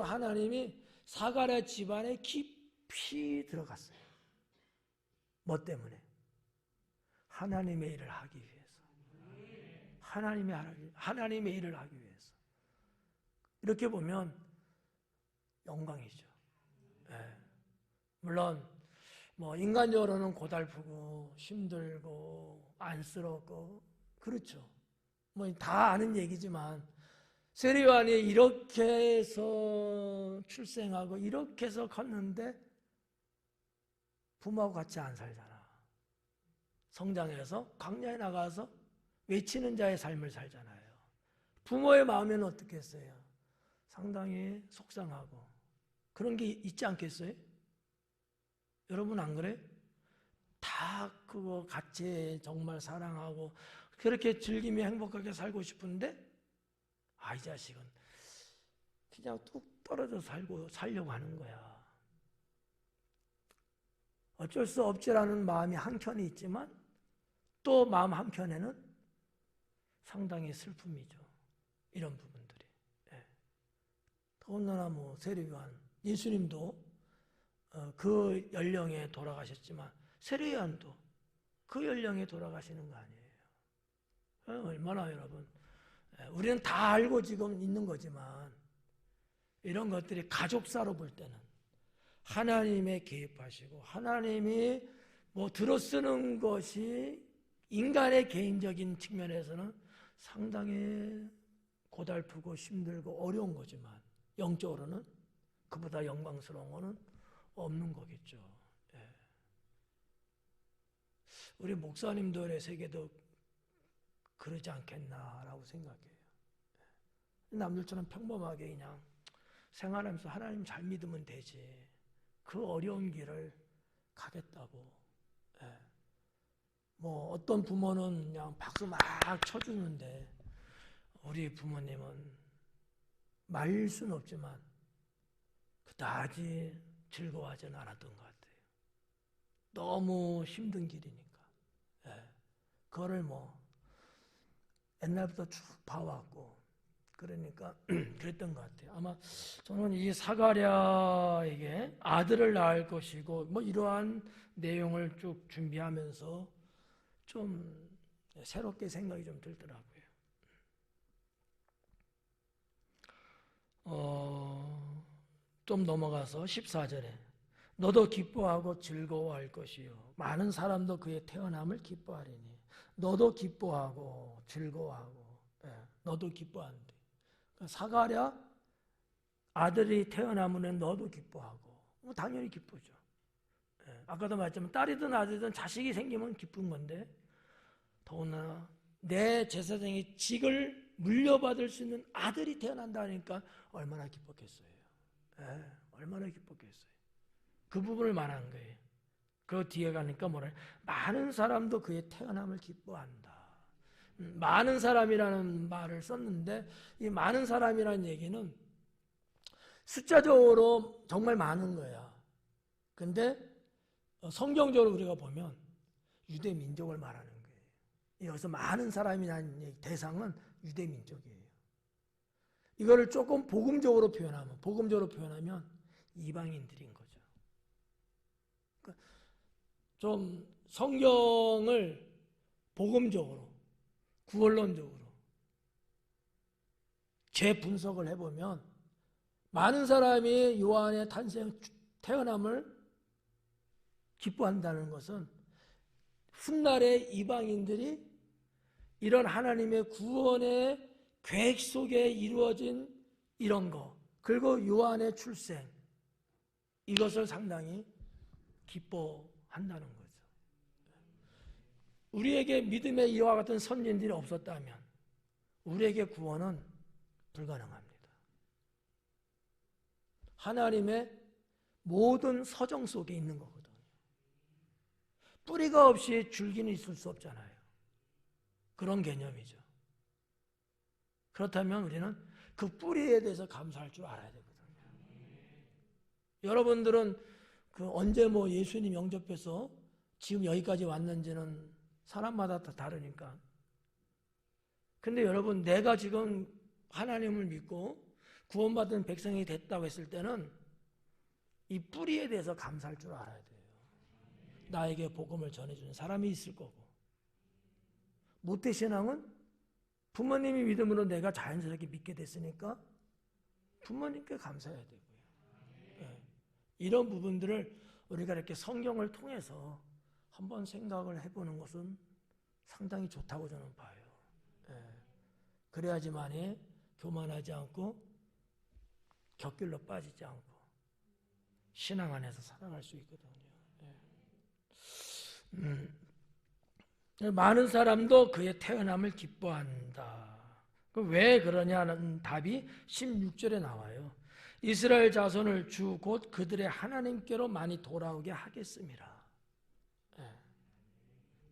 하나님이 사가랴 집안에 깊이 들어갔어요. 뭐 때문에? 하나님의 일을 하기 위해서. 하나님의 일을 하기 위해서. 이렇게 보면 영광이죠. 물론 뭐 인간적으로는 고달프고 힘들고 안쓰럽고 그렇죠. 뭐 다 아는 얘기지만 세례요한이 이렇게 해서 출생하고 이렇게 해서 컸는데 부모하고 같이 안 살잖아. 성장해서 광야에 나가서 외치는 자의 삶을 살잖아요. 부모의 마음에는 어떻게 했어요? 상당히 속상하고 그런 게 있지 않겠어요? 여러분 안 그래? 다 그거 같이 정말 사랑하고 그렇게 즐기며 행복하게 살고 싶은데 이 자식은 그냥 뚝 떨어져 살려고 하는 거야. 어쩔 수 없지라는 마음이 한켠에 있지만 또 마음 한켠에는 상당히 슬픔이죠. 이런 부분들이. 더군다나 뭐 세례요한, 예수님도 그 연령에 돌아가셨지만 세례요한도 그 연령에 돌아가시는 거 아니에요. 얼마나 여러분, 우리는 다 알고 지금 있는 거지만 이런 것들이 가족사로 볼 때는 하나님의 개입하시고 하나님이 뭐 들어쓰는 것이 인간의 개인적인 측면에서는 상당히 고달프고 힘들고 어려운 거지만 영적으로는 그보다 영광스러운 거는 없는 거겠죠. 우리 목사님들의 세계도 그러지 않겠나라고 생각해요. 남들처럼 평범하게 그냥 생활하면서 하나님 잘 믿으면 되지. 그 어려운 길을 가겠다고. 예. 뭐 어떤 부모는 그냥 박수 막 쳐주는데 우리 부모님은 말릴 수는 없지만 그다지 즐거워하지는 않았던 것 같아요. 너무 힘든 길이니까. 예. 그거를 뭐 옛날부터 쭉 봐왔고 그러니까 그랬던 것 같아요. 아마 저는 이 사가랴에게 아들을 낳을 것이고 뭐 이러한 내용을 쭉 준비하면서 좀 새롭게 생각이 좀 들더라고요. 좀 넘어가서 14절에 너도 기뻐하고 즐거워할 것이요 많은 사람도 그의 태어남을 기뻐하리니 너도 기뻐하고 즐거워하고 너도 기뻐한대. 사가랴 아들이 태어나면 너도 기뻐하고 뭐 당연히 기쁘죠. 아까도 말했지만 딸이든 아들이든 자식이 생기면 기쁜 건데 더구나 내 제사장의 직을 물려받을 수 있는 아들이 태어난다니까 얼마나 기뻤겠어요. 얼마나 기뻤겠어요. 그 부분을 말한 거예요. 그 뒤에 가니까 뭐래? 많은 사람도 그의 태어남을 기뻐한다. 많은 사람이라는 말을 썼는데 이 많은 사람이라는 얘기는 숫자적으로 정말 많은 거야. 근데 성경적으로 우리가 보면 유대 민족을 말하는 거예요. 여기서 많은 사람이라는 대상은 유대 민족이에요. 이거를 조금 복음적으로 표현하면 이방인들인 거죠. 그러니까 좀 성경을 복음적으로 구원론적으로 재분석을 해보면 많은 사람이 요한의 태어남을 기뻐한다는 것은 훗날의 이방인들이 이런 하나님의 구원의 계획 속에 이루어진 이런 거 그리고 요한의 출생 이것을 상당히 기뻐한다는 거죠. 우리에게 믿음의 이와 같은 선진들이 없었다면 우리에게 구원은 불가능합니다. 하나님의 모든 서정 속에 있는 거거든요. 뿌리가 없이 줄기는 있을 수 없잖아요. 그런 개념이죠. 그렇다면 우리는 그 뿌리에 대해서 감사할 줄 알아야 되거든요. 여러분들은 언제 예수님 영접해서 지금 여기까지 왔는지는 사람마다 다 다르니까. 근데 여러분, 내가 지금 하나님을 믿고 구원받은 백성이 됐다고 했을 때는 이 뿌리에 대해서 감사할 줄 알아야 돼요. 나에게 복음을 전해주는 사람이 있을 거고. 모태신앙은 부모님이 믿음으로 내가 자연스럽게 믿게 됐으니까 부모님께 감사해야 되고요. 이런 부분들을 우리가 이렇게 성경을 통해서 한번 생각을 해보는 것은 상당히 좋다고 저는 봐요. 그래야지만이 교만하지 않고 격길로 빠지지 않고 신앙 안에서 살아갈 수 있거든요. 많은 사람도 그의 태어남을 기뻐한다. 왜 그러냐는 답이 16절에 나와요. 이스라엘 자손을 주 곧 그들의 하나님께로 많이 돌아오게 하겠습니다.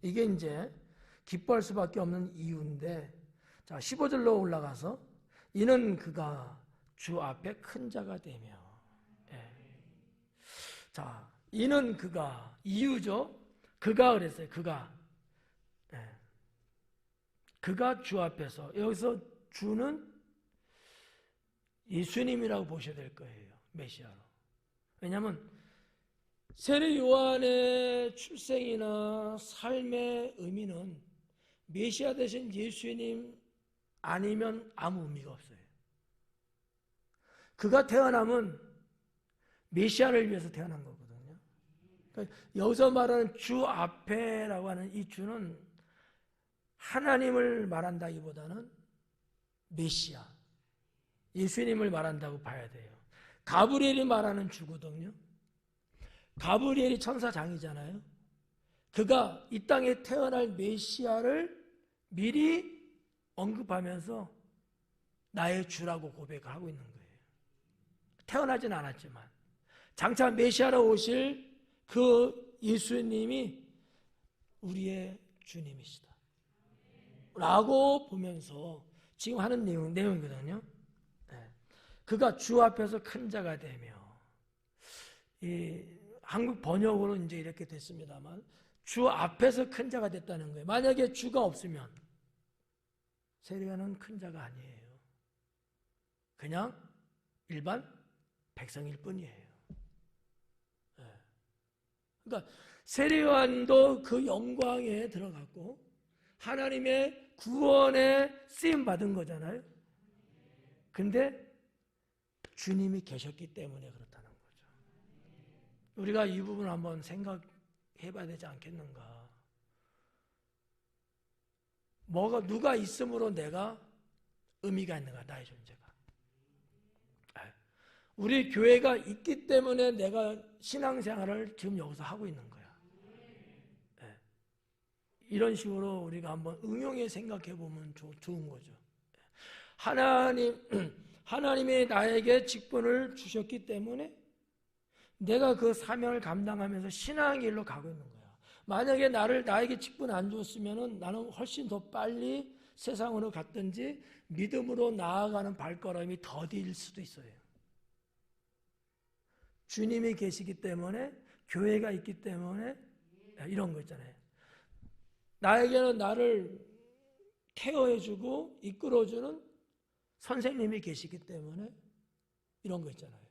이게 이제 기뻐할 수밖에 없는 이유인데, 자 15절로 올라가서 이는 그가 주 앞에 큰 자가 되며, 자 이는 그가 이유죠. 그가 그랬어요. 그가 주 앞에서, 여기서 주는 예수님이라고 보셔야 될 거예요. 메시아로. 왜냐하면 세례 요한의 출생이나 삶의 의미는 메시아 되신 예수님 아니면 아무 의미가 없어요. 그가 태어남은 메시아를 위해서 태어난 거거든요. 그러니까 여기서 말하는 주 앞에라고 하는 이 주는 하나님을 말한다기보다는 메시아, 예수님을 말한다고 봐야 돼요. 가브리엘이 말하는 주거든요. 가브리엘이 천사장이잖아요. 그가 이 땅에 태어날 메시아를 미리 언급하면서 나의 주라고 고백을 하고 있는 거예요. 태어나진 않았지만 장차 메시아로 오실 그 예수님이 우리의 주님이시다 라고 보면서 지금 하는 내용이거든요. 그가 주 앞에서 큰 자가 되며, 이 한국 번역으로 이제 이렇게 됐습니다만 주 앞에서 큰 자가 됐다는 거예요. 만약에 주가 없으면 세례요한은 큰 자가 아니에요. 그냥 일반 백성일 뿐이에요. 그러니까 세례요한도 그 영광에 들어갔고 하나님의 구원에 쓰임 받은 거잖아요. 근데 주님이 계셨기 때문에 그렇다는 거죠. 우리가 이 부분을 한번 생각해 봐야 되지 않겠는가. 누가 있으므로 내가 의미가 있는가, 나의 존재가. 우리 교회가 있기 때문에 내가 신앙생활을 지금 여기서 하고 있는 거야. 이런 식으로 우리가 한번 응용해 생각해 보면 좋은 거죠. 하나님이 나에게 직분을 주셨기 때문에 내가 그 사명을 감당하면서 신앙의 길로 가고 있는 거야. 만약에 나에게 직분 안 줬으면 나는 훨씬 더 빨리 세상으로 갔든지 믿음으로 나아가는 발걸음이 더딜 수도 있어요. 주님이 계시기 때문에, 교회가 있기 때문에 이런 거 있잖아요. 나에게는 나를 케어해주고 이끌어주는 선생님이 계시기 때문에 이런 거 있잖아요.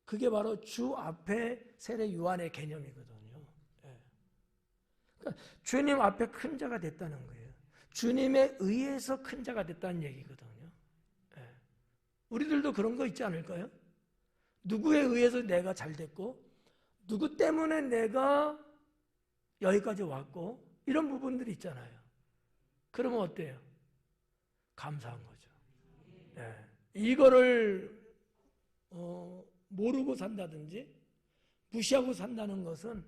그게 바로 주 앞에 세례 요한의 개념이거든요. 그러니까 주님 앞에 큰 자가 됐다는 거예요. 주님에 의해서 큰 자가 됐다는 얘기거든요. 우리들도 그런 거 있지 않을까요? 누구에 의해서 내가 잘 됐고 누구 때문에 내가 여기까지 왔고 이런 부분들이 있잖아요. 그러면 어때요? 감사한 거죠. 이거를 모르고 산다든지 무시하고 산다는 것은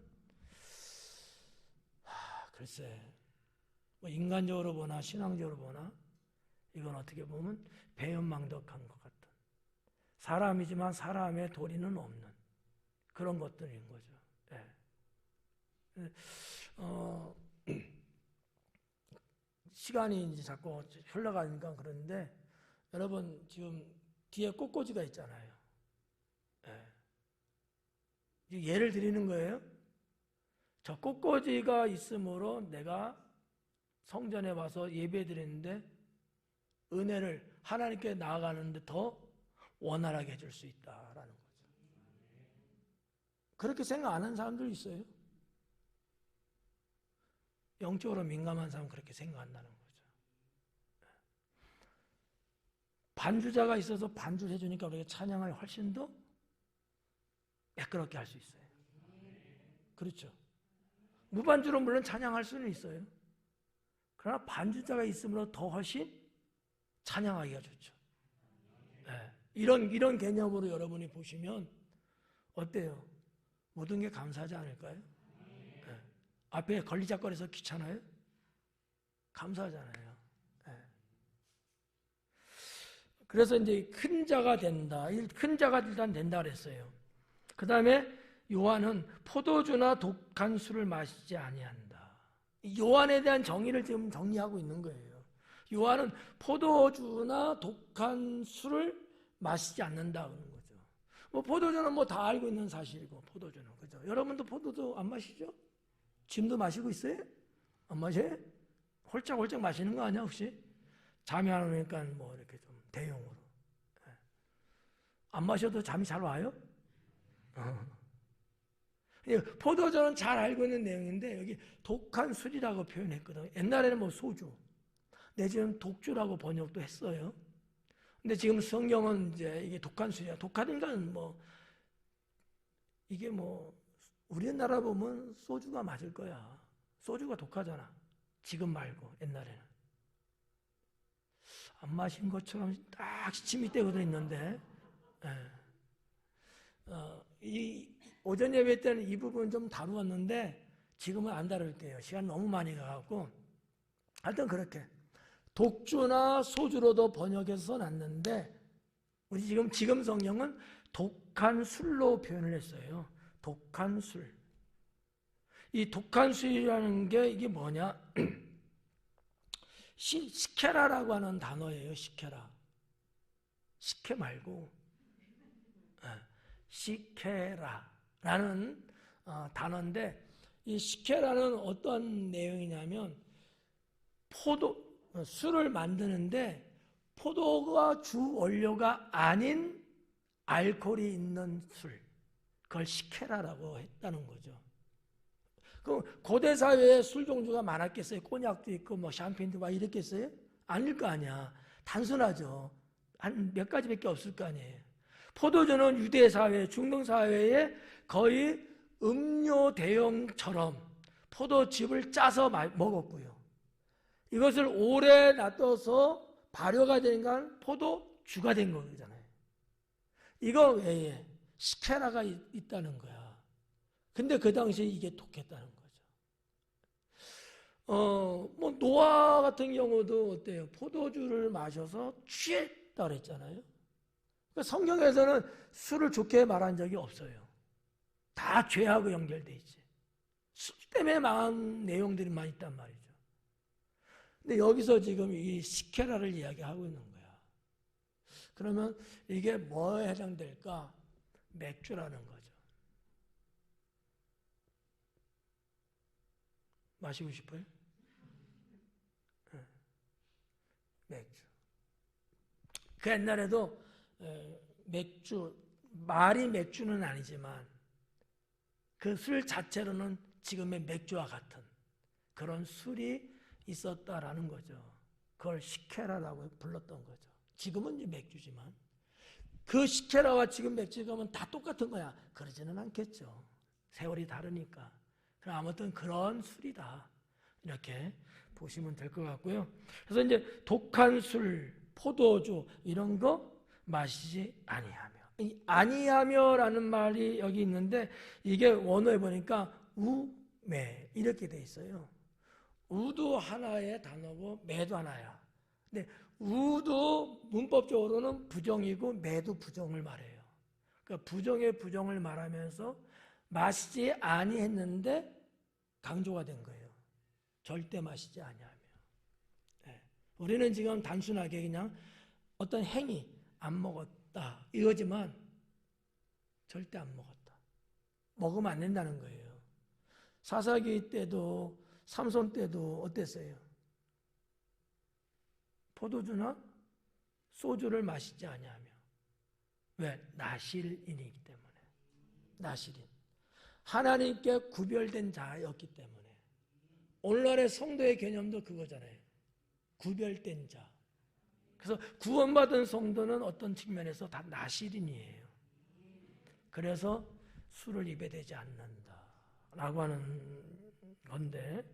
글쎄 뭐 인간적으로 보나 신앙적으로 보나 이건 어떻게 보면 배은망덕한 것 같은, 사람이지만 사람의 도리는 없는 그런 것들인 거죠. 시간이 이제 자꾸 흘러가니까 그런데 여러분 지금 뒤에 꽃꽂이가 있잖아요. 예를 드리는 거예요. 저 꽃꽂이가 있으므로 내가 성전에 와서 예배 드리는데 은혜를 하나님께 나아가는데 더 원활하게 해줄 수 있다라는 거죠. 그렇게 생각 안 하는 사람들 있어요. 영적으로 민감한 사람은 그렇게 생각한다는 거죠. 반주자가 있어서 반주를 해주니까 우리가 찬양을 훨씬 더 매끄럽게 할 수 있어요. 그렇죠. 무반주로 물론 찬양할 수는 있어요. 그러나 반주자가 있으므로 더 훨씬 찬양하기가 좋죠. 이런 개념으로 여러분이 보시면 어때요? 모든 게 감사하지 않을까요? 앞에 걸리적거려서 귀찮아요? 감사하잖아요. 그래서 이제 큰 자가 된다. 큰 자가 일단 된다 그랬어요. 그 다음에 요한은 포도주나 독한 술을 마시지 아니한다. 요한에 대한 정의를 지금 정리하고 있는 거예요. 요한은 포도주나 독한 술을 마시지 않는다 그러는 거죠. 뭐 포도주는 뭐 다 알고 있는 사실이고, 포도주는 그죠? 여러분도 포도주 안 마시죠? 지금도 마시고 있어요? 안 마셔요? 홀짝홀짝 마시는 거 아니야 혹시? 잠이 안 오니까 뭐 이렇게 좀 대용으로. 안 마셔도 잠이 잘 와요? 포도주는 잘 알고 있는 내용인데 여기 독한 술이라고 표현했거든요. 옛날에는 뭐 소주 내지는 독주라고 번역도 했어요. 근데 지금 성경은 이제 이게 독한 술이야. 독하니까 뭐 이게 뭐 우리나라 보면 소주가 맞을 거야. 소주가 독하잖아. 지금 말고 옛날에는. 안 마신 것처럼 딱 침이 떼어져 있는데, 오전 예배 때는 이 부분 좀 다루었는데 지금은 안 다룰게요. 시간 너무 많이 가갖고. 하여튼 그렇게 독주나 소주로도 번역해서 놨는데 우리 지금 성경은 독한 술로 표현을 했어요. 독한 술. 이 독한 술이라는 게 이게 뭐냐? 시케라라고 하는 단어예요. 시케라. 식혜 말고 시케라라는 단어인데 이 시케라는 어떤 내용이냐면 술을 만드는데 포도가 주 원료가 아닌 알코올이 있는 술, 그걸 시케라라고 했다는 거죠. 그 고대 사회에 술 종류가 많았겠어요? 꼬냑도 있고 뭐 샴페인도 막 이랬겠어요? 아닐 거 아니야. 단순하죠. 한 몇 가지밖에 없을 거 아니에요. 포도주는 유대 사회, 중동 사회에 거의 음료 대용처럼 포도즙을 짜서 먹었고요. 이것을 오래 놔둬서 발효가 되니까 포도주가 된 거잖아요. 이거 외에 시케라가 있다는 거야. 근데 그 당시에 이게 독했다는 거죠. 뭐 노아 같은 경우도 어때요? 포도주를 마셔서 취했다 그랬잖아요. 그러니까 성경에서는 술을 좋게 말한 적이 없어요. 다 죄하고 연결돼 있지. 술 때문에 망한 내용들이 많이 있단 말이죠. 근데 여기서 지금 이 시케라를 이야기하고 있는 거야. 그러면 이게 뭐에 해당될까? 맥주라는 거죠. 마시고 싶어요? 맥주. 그 옛날에도 맥주, 말이 맥주는 아니지만 그 술 자체로는 지금의 맥주와 같은 그런 술이 있었다라는 거죠. 그걸 시케라라고 불렀던 거죠. 지금은 이제 맥주지만 그 시케라와 지금 맥주가 다 똑같은 거야. 그러지는 않겠죠. 세월이 다르니까. 그럼 아무튼 그런 술이다. 이렇게 보시면 될 것 같고요. 그래서 이제 독한 술, 포도주 이런 거 마시지 아니하며. 이 아니하며라는 말이 여기 있는데 이게 원어에 보니까 우매 이렇게 돼 있어요. 우도 하나의 단어고 매도 하나야. 근데 우도 문법적으로는 부정이고 매도 부정을 말해요. 그러니까 부정의 부정을 말하면서 마시지 아니했는데 강조가 된 거예요. 절대 마시지 아니하며. 네. 우리는 지금 단순하게 그냥 어떤 행위 안 먹었다 이거지만 절대 안 먹었다. 먹으면 안 된다는 거예요. 사사기 때도 삼손 때도 어땠어요? 포도주나 소주를 마시지 아니하며. 왜? 나실인이기 때문에. 나실인. 하나님께 구별된 자였기 때문에. 오늘날의 성도의 개념도 그거잖아요. 구별된 자. 그래서 구원받은 성도는 어떤 측면에서 다 나실인이에요. 그래서 술을 입에 대지 않는다라고 하는 건데,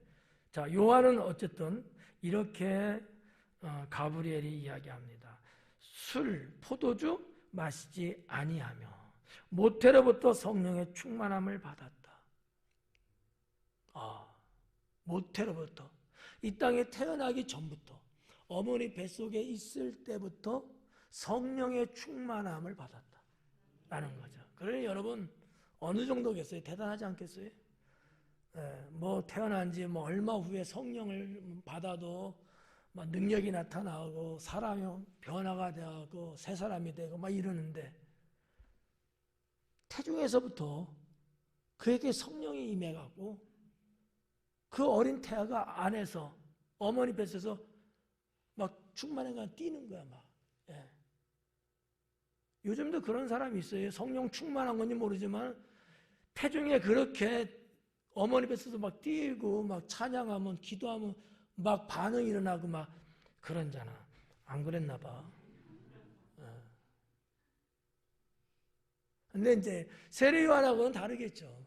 자 요한은 어쨌든 이렇게 가브리엘이 이야기합니다. 술, 포도주 마시지 아니하며 모태로부터 성령의 충만함을 받았다. 모태로부터 이 땅에 태어나기 전부터 어머니 뱃속에 있을 때부터 성령의 충만함을 받았다라는 거죠. 그러니 여러분 어느 정도겠어요? 대단하지 않겠어요? 뭐 태어난 지 뭐 얼마 후에 성령을 받아도 막 능력이 나타나고 사람이 변화가 되고 새 사람이 되고 막 이러는데 태중에서부터 그에게 성령이 임해가고 그 어린 태아가 안에서 어머니 뱃에서 막 충만해가 뛰는 거야 막. 요즘도 그런 사람이 있어요. 성령 충만한 건지 모르지만 태중에 그렇게 어머니 뱃에서 막 뛰고 막 찬양하면 기도하면 막 반응이 일어나고 막 그런잖아. 안 그랬나 봐. 근데 이제 세례요한하고는 다르겠죠.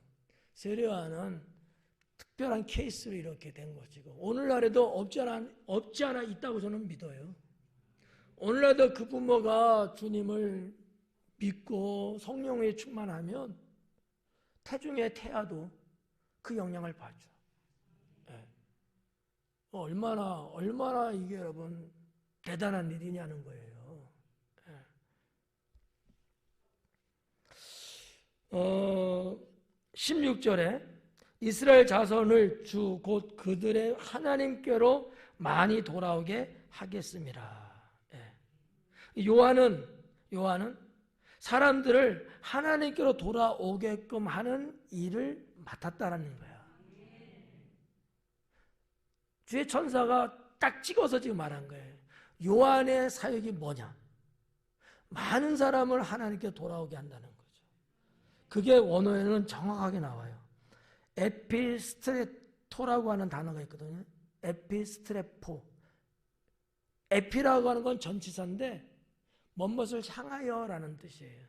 세례요한은 특별한 케이스로 이렇게 된 것이고 오늘날에도 없지 않아 있다고 저는 믿어요. 오늘날도 그 부모가 주님을 믿고 성령에 충만하면 태중의 태아도 그 영향을 받죠. 예. 얼마나 이게 여러분 대단한 일이냐는 거예요. 예. 16절에 이스라엘 자손을 주 곧 그들의 하나님께로 많이 돌아오게 하겠습니다. 예. 요한은 사람들을 하나님께로 돌아오게끔 하는 일을 맡았다라는 거야. 주의 천사가 딱 찍어서 지금 말한 거예요. 요한의 사역이 뭐냐? 많은 사람을 하나님께 돌아오게 한다는 거죠. 그게 원어에는 정확하게 나와요. 에피스트레토라고 하는 단어가 있거든요. 에피스트레포. 에피라고 하는 건 전치사인데 뭔것을 향하여라는 뜻이에요.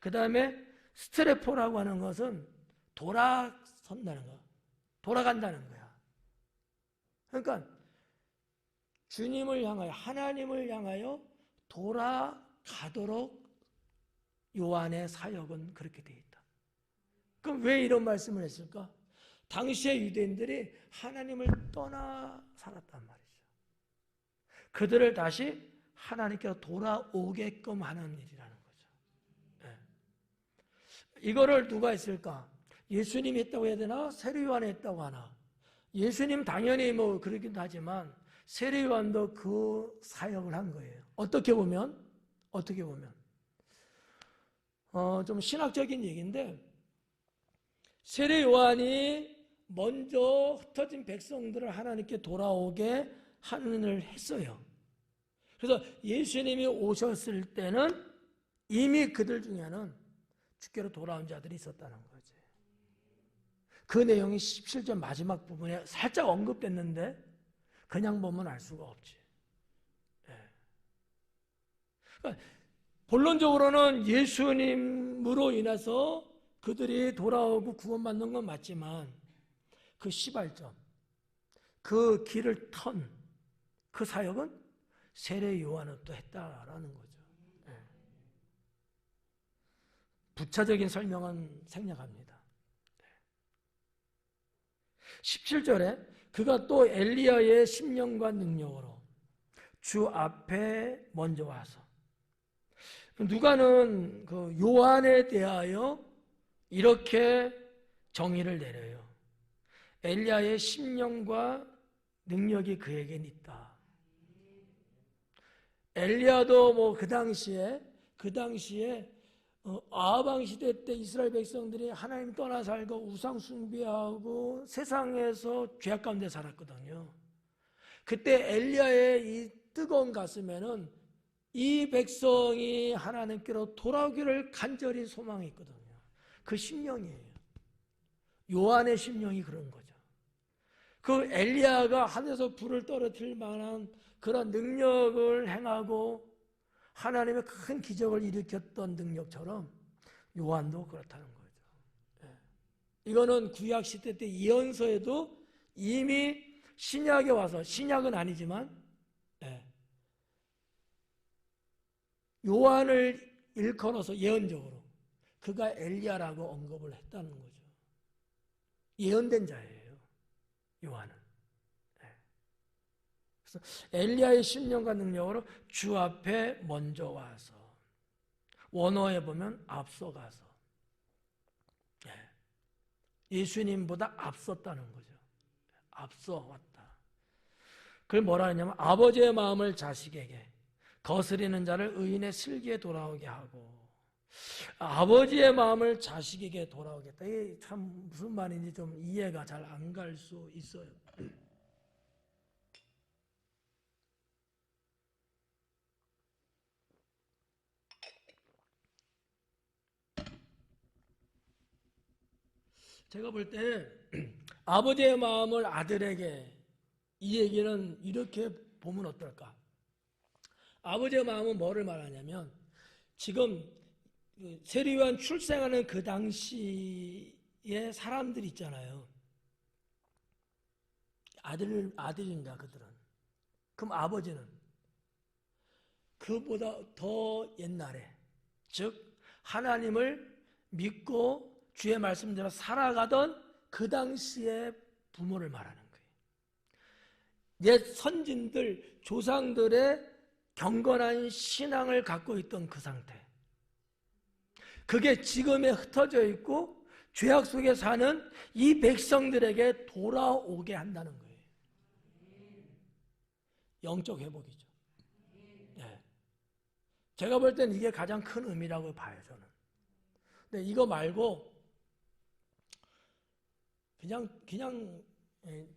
그 다음에 스트레포라고 하는 것은 돌아선다는 거, 돌아간다는 거야. 그러니까 주님을 향하여, 하나님을 향하여 돌아가도록 요한의 사역은 그렇게 되어 있다. 그럼 왜 이런 말씀을 했을까? 당시의 유대인들이 하나님을 떠나 살았단 말이죠. 그들을 다시 하나님께로 돌아오게끔 하는 일이라는 거죠. 네. 이거를 누가 했을까? 예수님이 했다고 해야 되나? 세례요한이 했다고 하나? 예수님 당연히 뭐 그러긴 하지만 세례요한도 그 사역을 한 거예요. 어떻게 보면 좀 신학적인 얘기인데 세례요한이 먼저 흩어진 백성들을 하나님께 돌아오게 하는 일을 했어요. 그래서 예수님이 오셨을 때는 이미 그들 중에는 주께로 돌아온 자들이 있었다는 거지. 그 내용이 17절 마지막 부분에 살짝 언급됐는데 그냥 보면 알 수가 없지. 그러니까 본론적으로는 예수님으로 인해서 그들이 돌아오고 구원받는 건 맞지만 그 시발점, 그 길을 턴 그 사역은 세례 요한은 또 했다라는 거죠. 부차적인 설명은 생략합니다. 17절에 그가 또 엘리야의 심령과 능력으로 주 앞에 먼저 와서 누가는 그 요한에 대하여 이렇게 정의를 내려요. 엘리야의 심령과 능력이 그에겐 있다. 엘리야도 뭐 그 당시에 아하방 시대 때 이스라엘 백성들이 하나님 떠나 살고 우상 숭배하고 세상에서 죄악 가운데 살았거든요. 그때 엘리야의 이 뜨거운 가슴에는 이 백성이 하나님께로 돌아오기를 간절히 소망했거든요. 그 심령이에요. 요한의 심령이 그런 거죠. 그 엘리야가 하늘에서 불을 떨어뜨릴 만한 그런 능력을 행하고 하나님의 큰 기적을 일으켰던 능력처럼 요한도 그렇다는 거죠. 이거는 구약 시대 때 예언서에도 이미 신약에 와서, 신약은 아니지만 요한을 일컬어서 예언적으로 그가 엘리야라고 언급을 했다는 거죠. 예언된 자예요, 요한은. 그래서 엘리야의 심령과 능력으로 주 앞에 먼저 와서, 원어에 보면 앞서가서, 예수님보다 앞섰다는 거죠. 앞서 왔다. 그걸 뭐라 하냐면 아버지의 마음을 자식에게, 거스리는 자를 의인의 슬기에 돌아오게 하고, 아버지의 마음을 자식에게 돌아오겠다. 이게 참 무슨 말인지 좀 이해가 잘 안 갈 수 있어요. 제가 볼 때 아버지의 마음을 아들에게, 이 얘기는 이렇게 보면 어떨까? 아버지의 마음은 뭐를 말하냐면 지금 세례요한 출생하는 그 당시에 사람들 있잖아요. 아들인가 그들은. 그럼 아버지는 그보다 더 옛날에, 즉 하나님을 믿고 주의 말씀대로 살아가던 그 당시의 부모를 말하는 거예요. 옛 선진들, 조상들의 경건한 신앙을 갖고 있던 그 상태, 그게 지금에 흩어져 있고 죄악 속에 사는 이 백성들에게 돌아오게 한다는 거예요. 영적 회복이죠. 네. 제가 볼 땐 이게 가장 큰 의미라고 봐요, 저는. 근데 이거 말고 그냥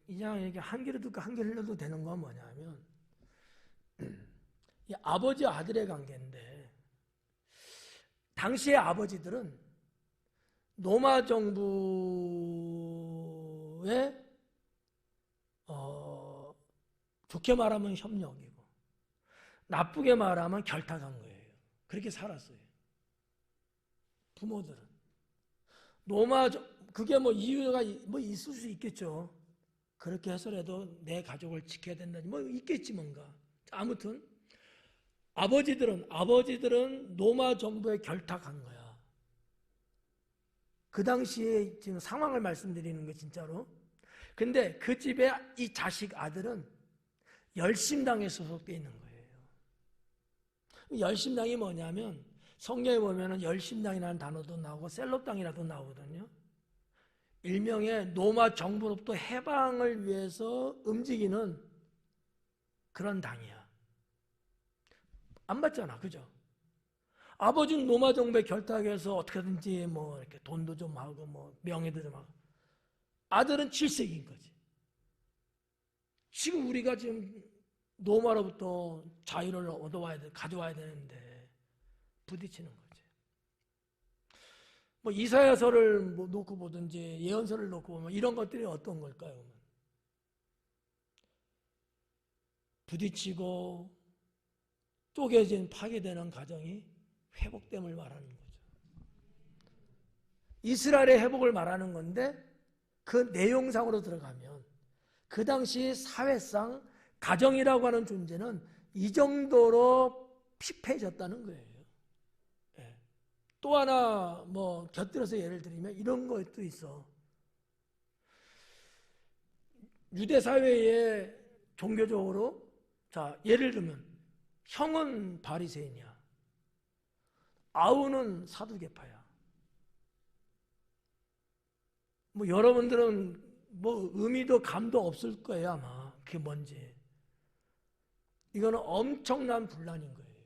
이렇게 한 귀로 듣고 한 귀로 흘려도 되는 건 뭐냐면, 이 아버지 아들의 관계인데, 당시의 아버지들은 로마 정부의 좋게 말하면 협력이고 나쁘게 말하면 결탁한 거예요. 그렇게 살았어요. 부모들은 그게 뭐 이유가 뭐 있을 수 있겠죠. 그렇게 해서라도 내 가족을 지켜야 된다니 뭐 있겠지 뭔가. 아무튼 아버지들은 로마 정부에 결탁한 거야. 그 당시에 지금 상황을 말씀드리는 거 진짜로. 근데 그 집에 이 자식 아들은 열심당에 소속되어 있는 거예요. 열심당이 뭐냐면 성경에 보면은 열심당이라는 단어도 나오고 셀럽당이라도 나오거든요. 일명의 로마 정부로부터 해방을 위해서 움직이는 그런 당이야. 안 받잖아, 그죠? 아버지는 로마 정부에 결탁해서 어떻게든지 뭐 이렇게 돈도 좀 하고 뭐 명예도 좀 하고, 아들은 질색인 거지. 지금 우리가 지금 로마로부터 자유를 가져와야 되는데 부딪히는 거지. 뭐 이사야서를 뭐 놓고 보든지 예언서를 놓고 보면 이런 것들이 어떤 걸까요? 부딪히고 쪼개진 파괴되는 가정이 회복됨을 말하는 거죠. 이스라엘의 회복을 말하는 건데, 그 내용상으로 들어가면 그 당시 사회상 가정이라고 하는 존재는 이 정도로 피폐해졌다는 거예요. 예. 또 하나 뭐 곁들여서 예를 들면 이런 것도 있어. 유대 사회에 종교적으로, 자 예를 들면 형은 바리새인이야, 아우는 사두개파야. 뭐 여러분들은 뭐 의미도 감도 없을 거예요 아마. 그게 뭔지. 이거는 엄청난 분란인 거예요.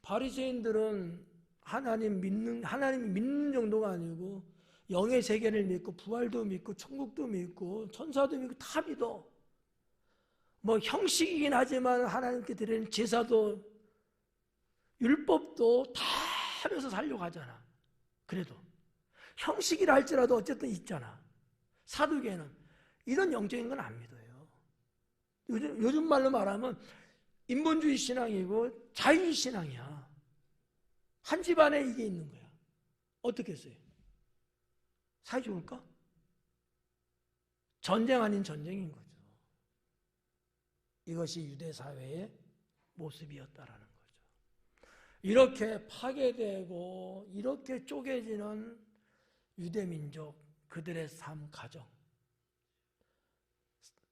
바리새인들은 하나님 믿는 정도가 아니고 영의 세계를 믿고 부활도 믿고 천국도 믿고 천사도 믿고 다 믿어. 뭐 형식이긴 하지만 하나님께 드리는 제사도 율법도 다 하면서 살려고 하잖아. 그래도 형식이라 할지라도 어쨌든 있잖아. 사두개는 이런 영적인 건 안 믿어요. 요즘 말로 말하면 인본주의 신앙이고 자유주의 신앙이야. 한 집안에 이게 있는 거야. 어떻게 했어요? 사이 좋을까? 전쟁 아닌 전쟁인 거죠. 이것이 유대 사회의 모습이었다라는 거죠. 이렇게 파괴되고 이렇게 쪼개지는 유대 민족, 그들의 삶, 가정.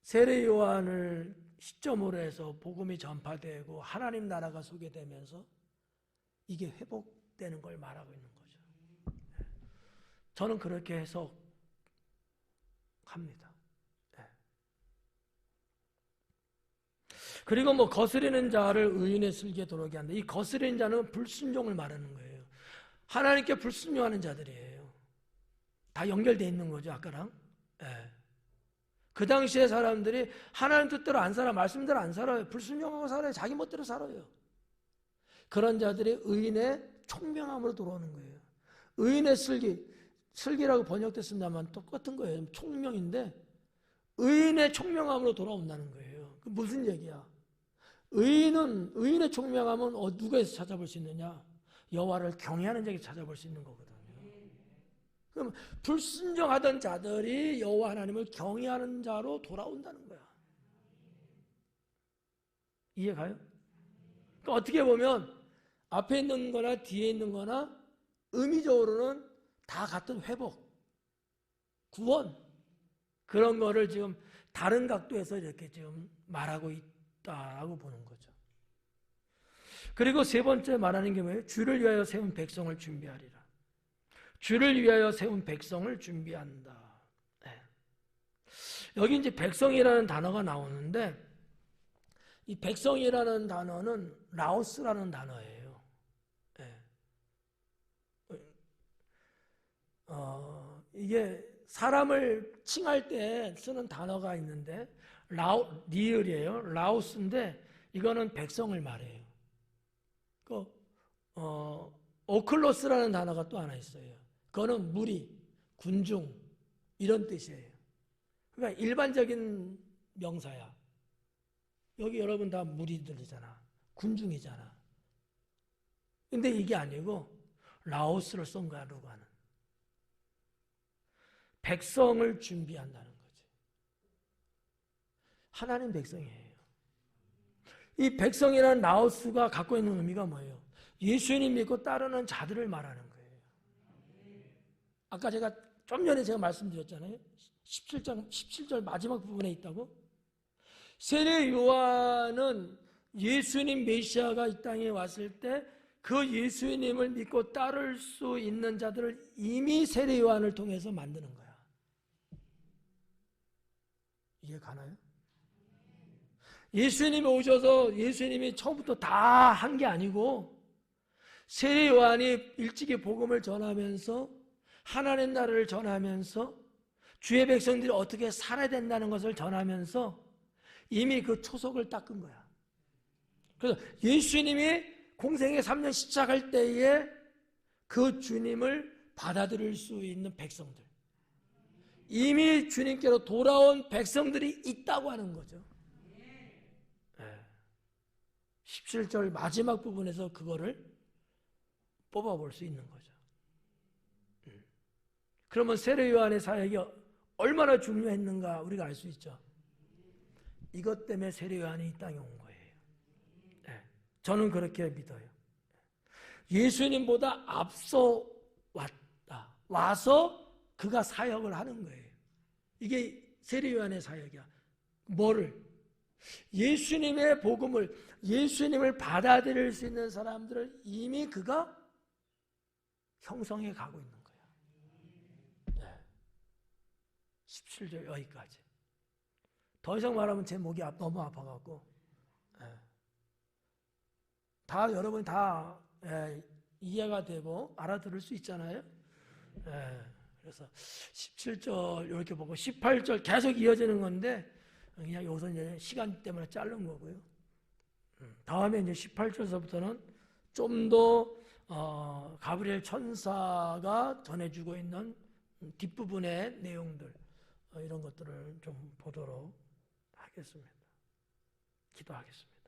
세례 요한을 시점으로 해서 복음이 전파되고 하나님 나라가 소개되면서 이게 회복되는 걸 말하고 있는 거죠. 저는 그렇게 해석합니다. 그리고 뭐 거스리는 자를 의인의 슬기에 들어오게 한다. 이 거스리는 자는 불순종을 말하는 거예요. 하나님께 불순종하는 자들이에요. 다 연결되어 있는 거죠, 아까랑. 그 당시에 사람들이 하나님 뜻대로 안 살아, 말씀대로 안 살아요. 불순종하고 살아요. 자기 멋대로 살아요. 그런 자들이 의인의 총명함으로 돌아오는 거예요. 의인의 슬기라고 번역됐습니다만 똑같은 거예요. 총명인데 의인의 총명함으로 돌아온다는 거예요. 그 무슨 얘기야? 의인의 총명함은 누구에서 찾아볼 수 있느냐? 여호와를 경외하는 자에게 찾아볼 수 있는 거거든요. 그럼 불순종하던 자들이 여호와 하나님을 경외하는 자로 돌아온다는 거야. 이해가요? 그러니까 어떻게 보면 앞에 있는 거나 뒤에 있는 거나 의미적으로는 다 같은 회복, 구원, 그런 거를 지금 다른 각도에서 이렇게 지금 말하고 있다고 보는 거죠. 그리고 세 번째 말하는 게 뭐예요? 주를 위하여 세운 백성을 준비하리라. 주를 위하여 세운 백성을 준비한다. 네. 여기 이제 백성이라는 단어가 나오는데, 이 백성이라는 단어는 라오스라는 단어예요. 네. 이게 사람을 칭할 때 쓰는 단어가 있는데 리을이에요. 라오스인데 이거는 백성을 말해요. 오클로스라는 단어가 또 하나 있어요. 그거는 무리, 군중 이런 뜻이에요. 그러니까 일반적인 명사야. 여기 여러분 다 무리들이잖아. 군중이잖아. 근데 이게 아니고 라오스를 쓴 거라고 하는. 백성을 준비한다는 거지. 하나님 백성이에요. 이 백성이라는 라오스가 갖고 있는 의미가 뭐예요? 예수님 믿고 따르는 자들을 말하는 거예요. 아까 좀 전에 제가 말씀드렸잖아요. 17절 마지막 부분에 있다고. 세례 요한은 예수님 메시아가 이 땅에 왔을 때 그 예수님을 믿고 따를 수 있는 자들을 이미 세례 요한을 통해서 만드는 거야. 이해 가나요? 예수님이 오셔서 예수님이 처음부터 다 한 게 아니고 세례 요한이 일찍이 복음을 전하면서 하나님 나라를 전하면서 주의 백성들이 어떻게 살아야 된다는 것을 전하면서 이미 그 초석을 닦은 거야. 그래서 예수님이 공생의 3년 시작할 때에 그 주님을 받아들일 수 있는 백성들, 이미 주님께로 돌아온 백성들이 있다고 하는 거죠. 17절 마지막 부분에서 그거를 뽑아볼 수 있는 거죠. 그러면 세례 요한의 사역이 얼마나 중요했는가 우리가 알 수 있죠. 이것 때문에 세례 요한이 이 땅에 온 거예요. 저는 그렇게 믿어요. 예수님보다 앞서 왔다. 와서 그가 사역을 하는 거예요. 이게 세례 요한의 사역이야. 뭐를? 예수님의 복음을, 예수님을 받아들일 수 있는 사람들을 이미 그가 형성해 가고 있는 거야. 17절 여기까지. 더 이상 말하면 제 목이 너무 아파갖고. 다 여러분이 다 이해가 되고 알아들을 수 있잖아요. 그래서 17절 이렇게 보고 18절 계속 이어지는 건데 그냥 여기서 이제 시간 때문에 자른 거고요. 다음에 이제 18절서부터는 좀 더 가브리엘 천사가 전해주고 있는 뒷부분의 내용들 이런 것들을 좀 보도록 하겠습니다. 기도하겠습니다.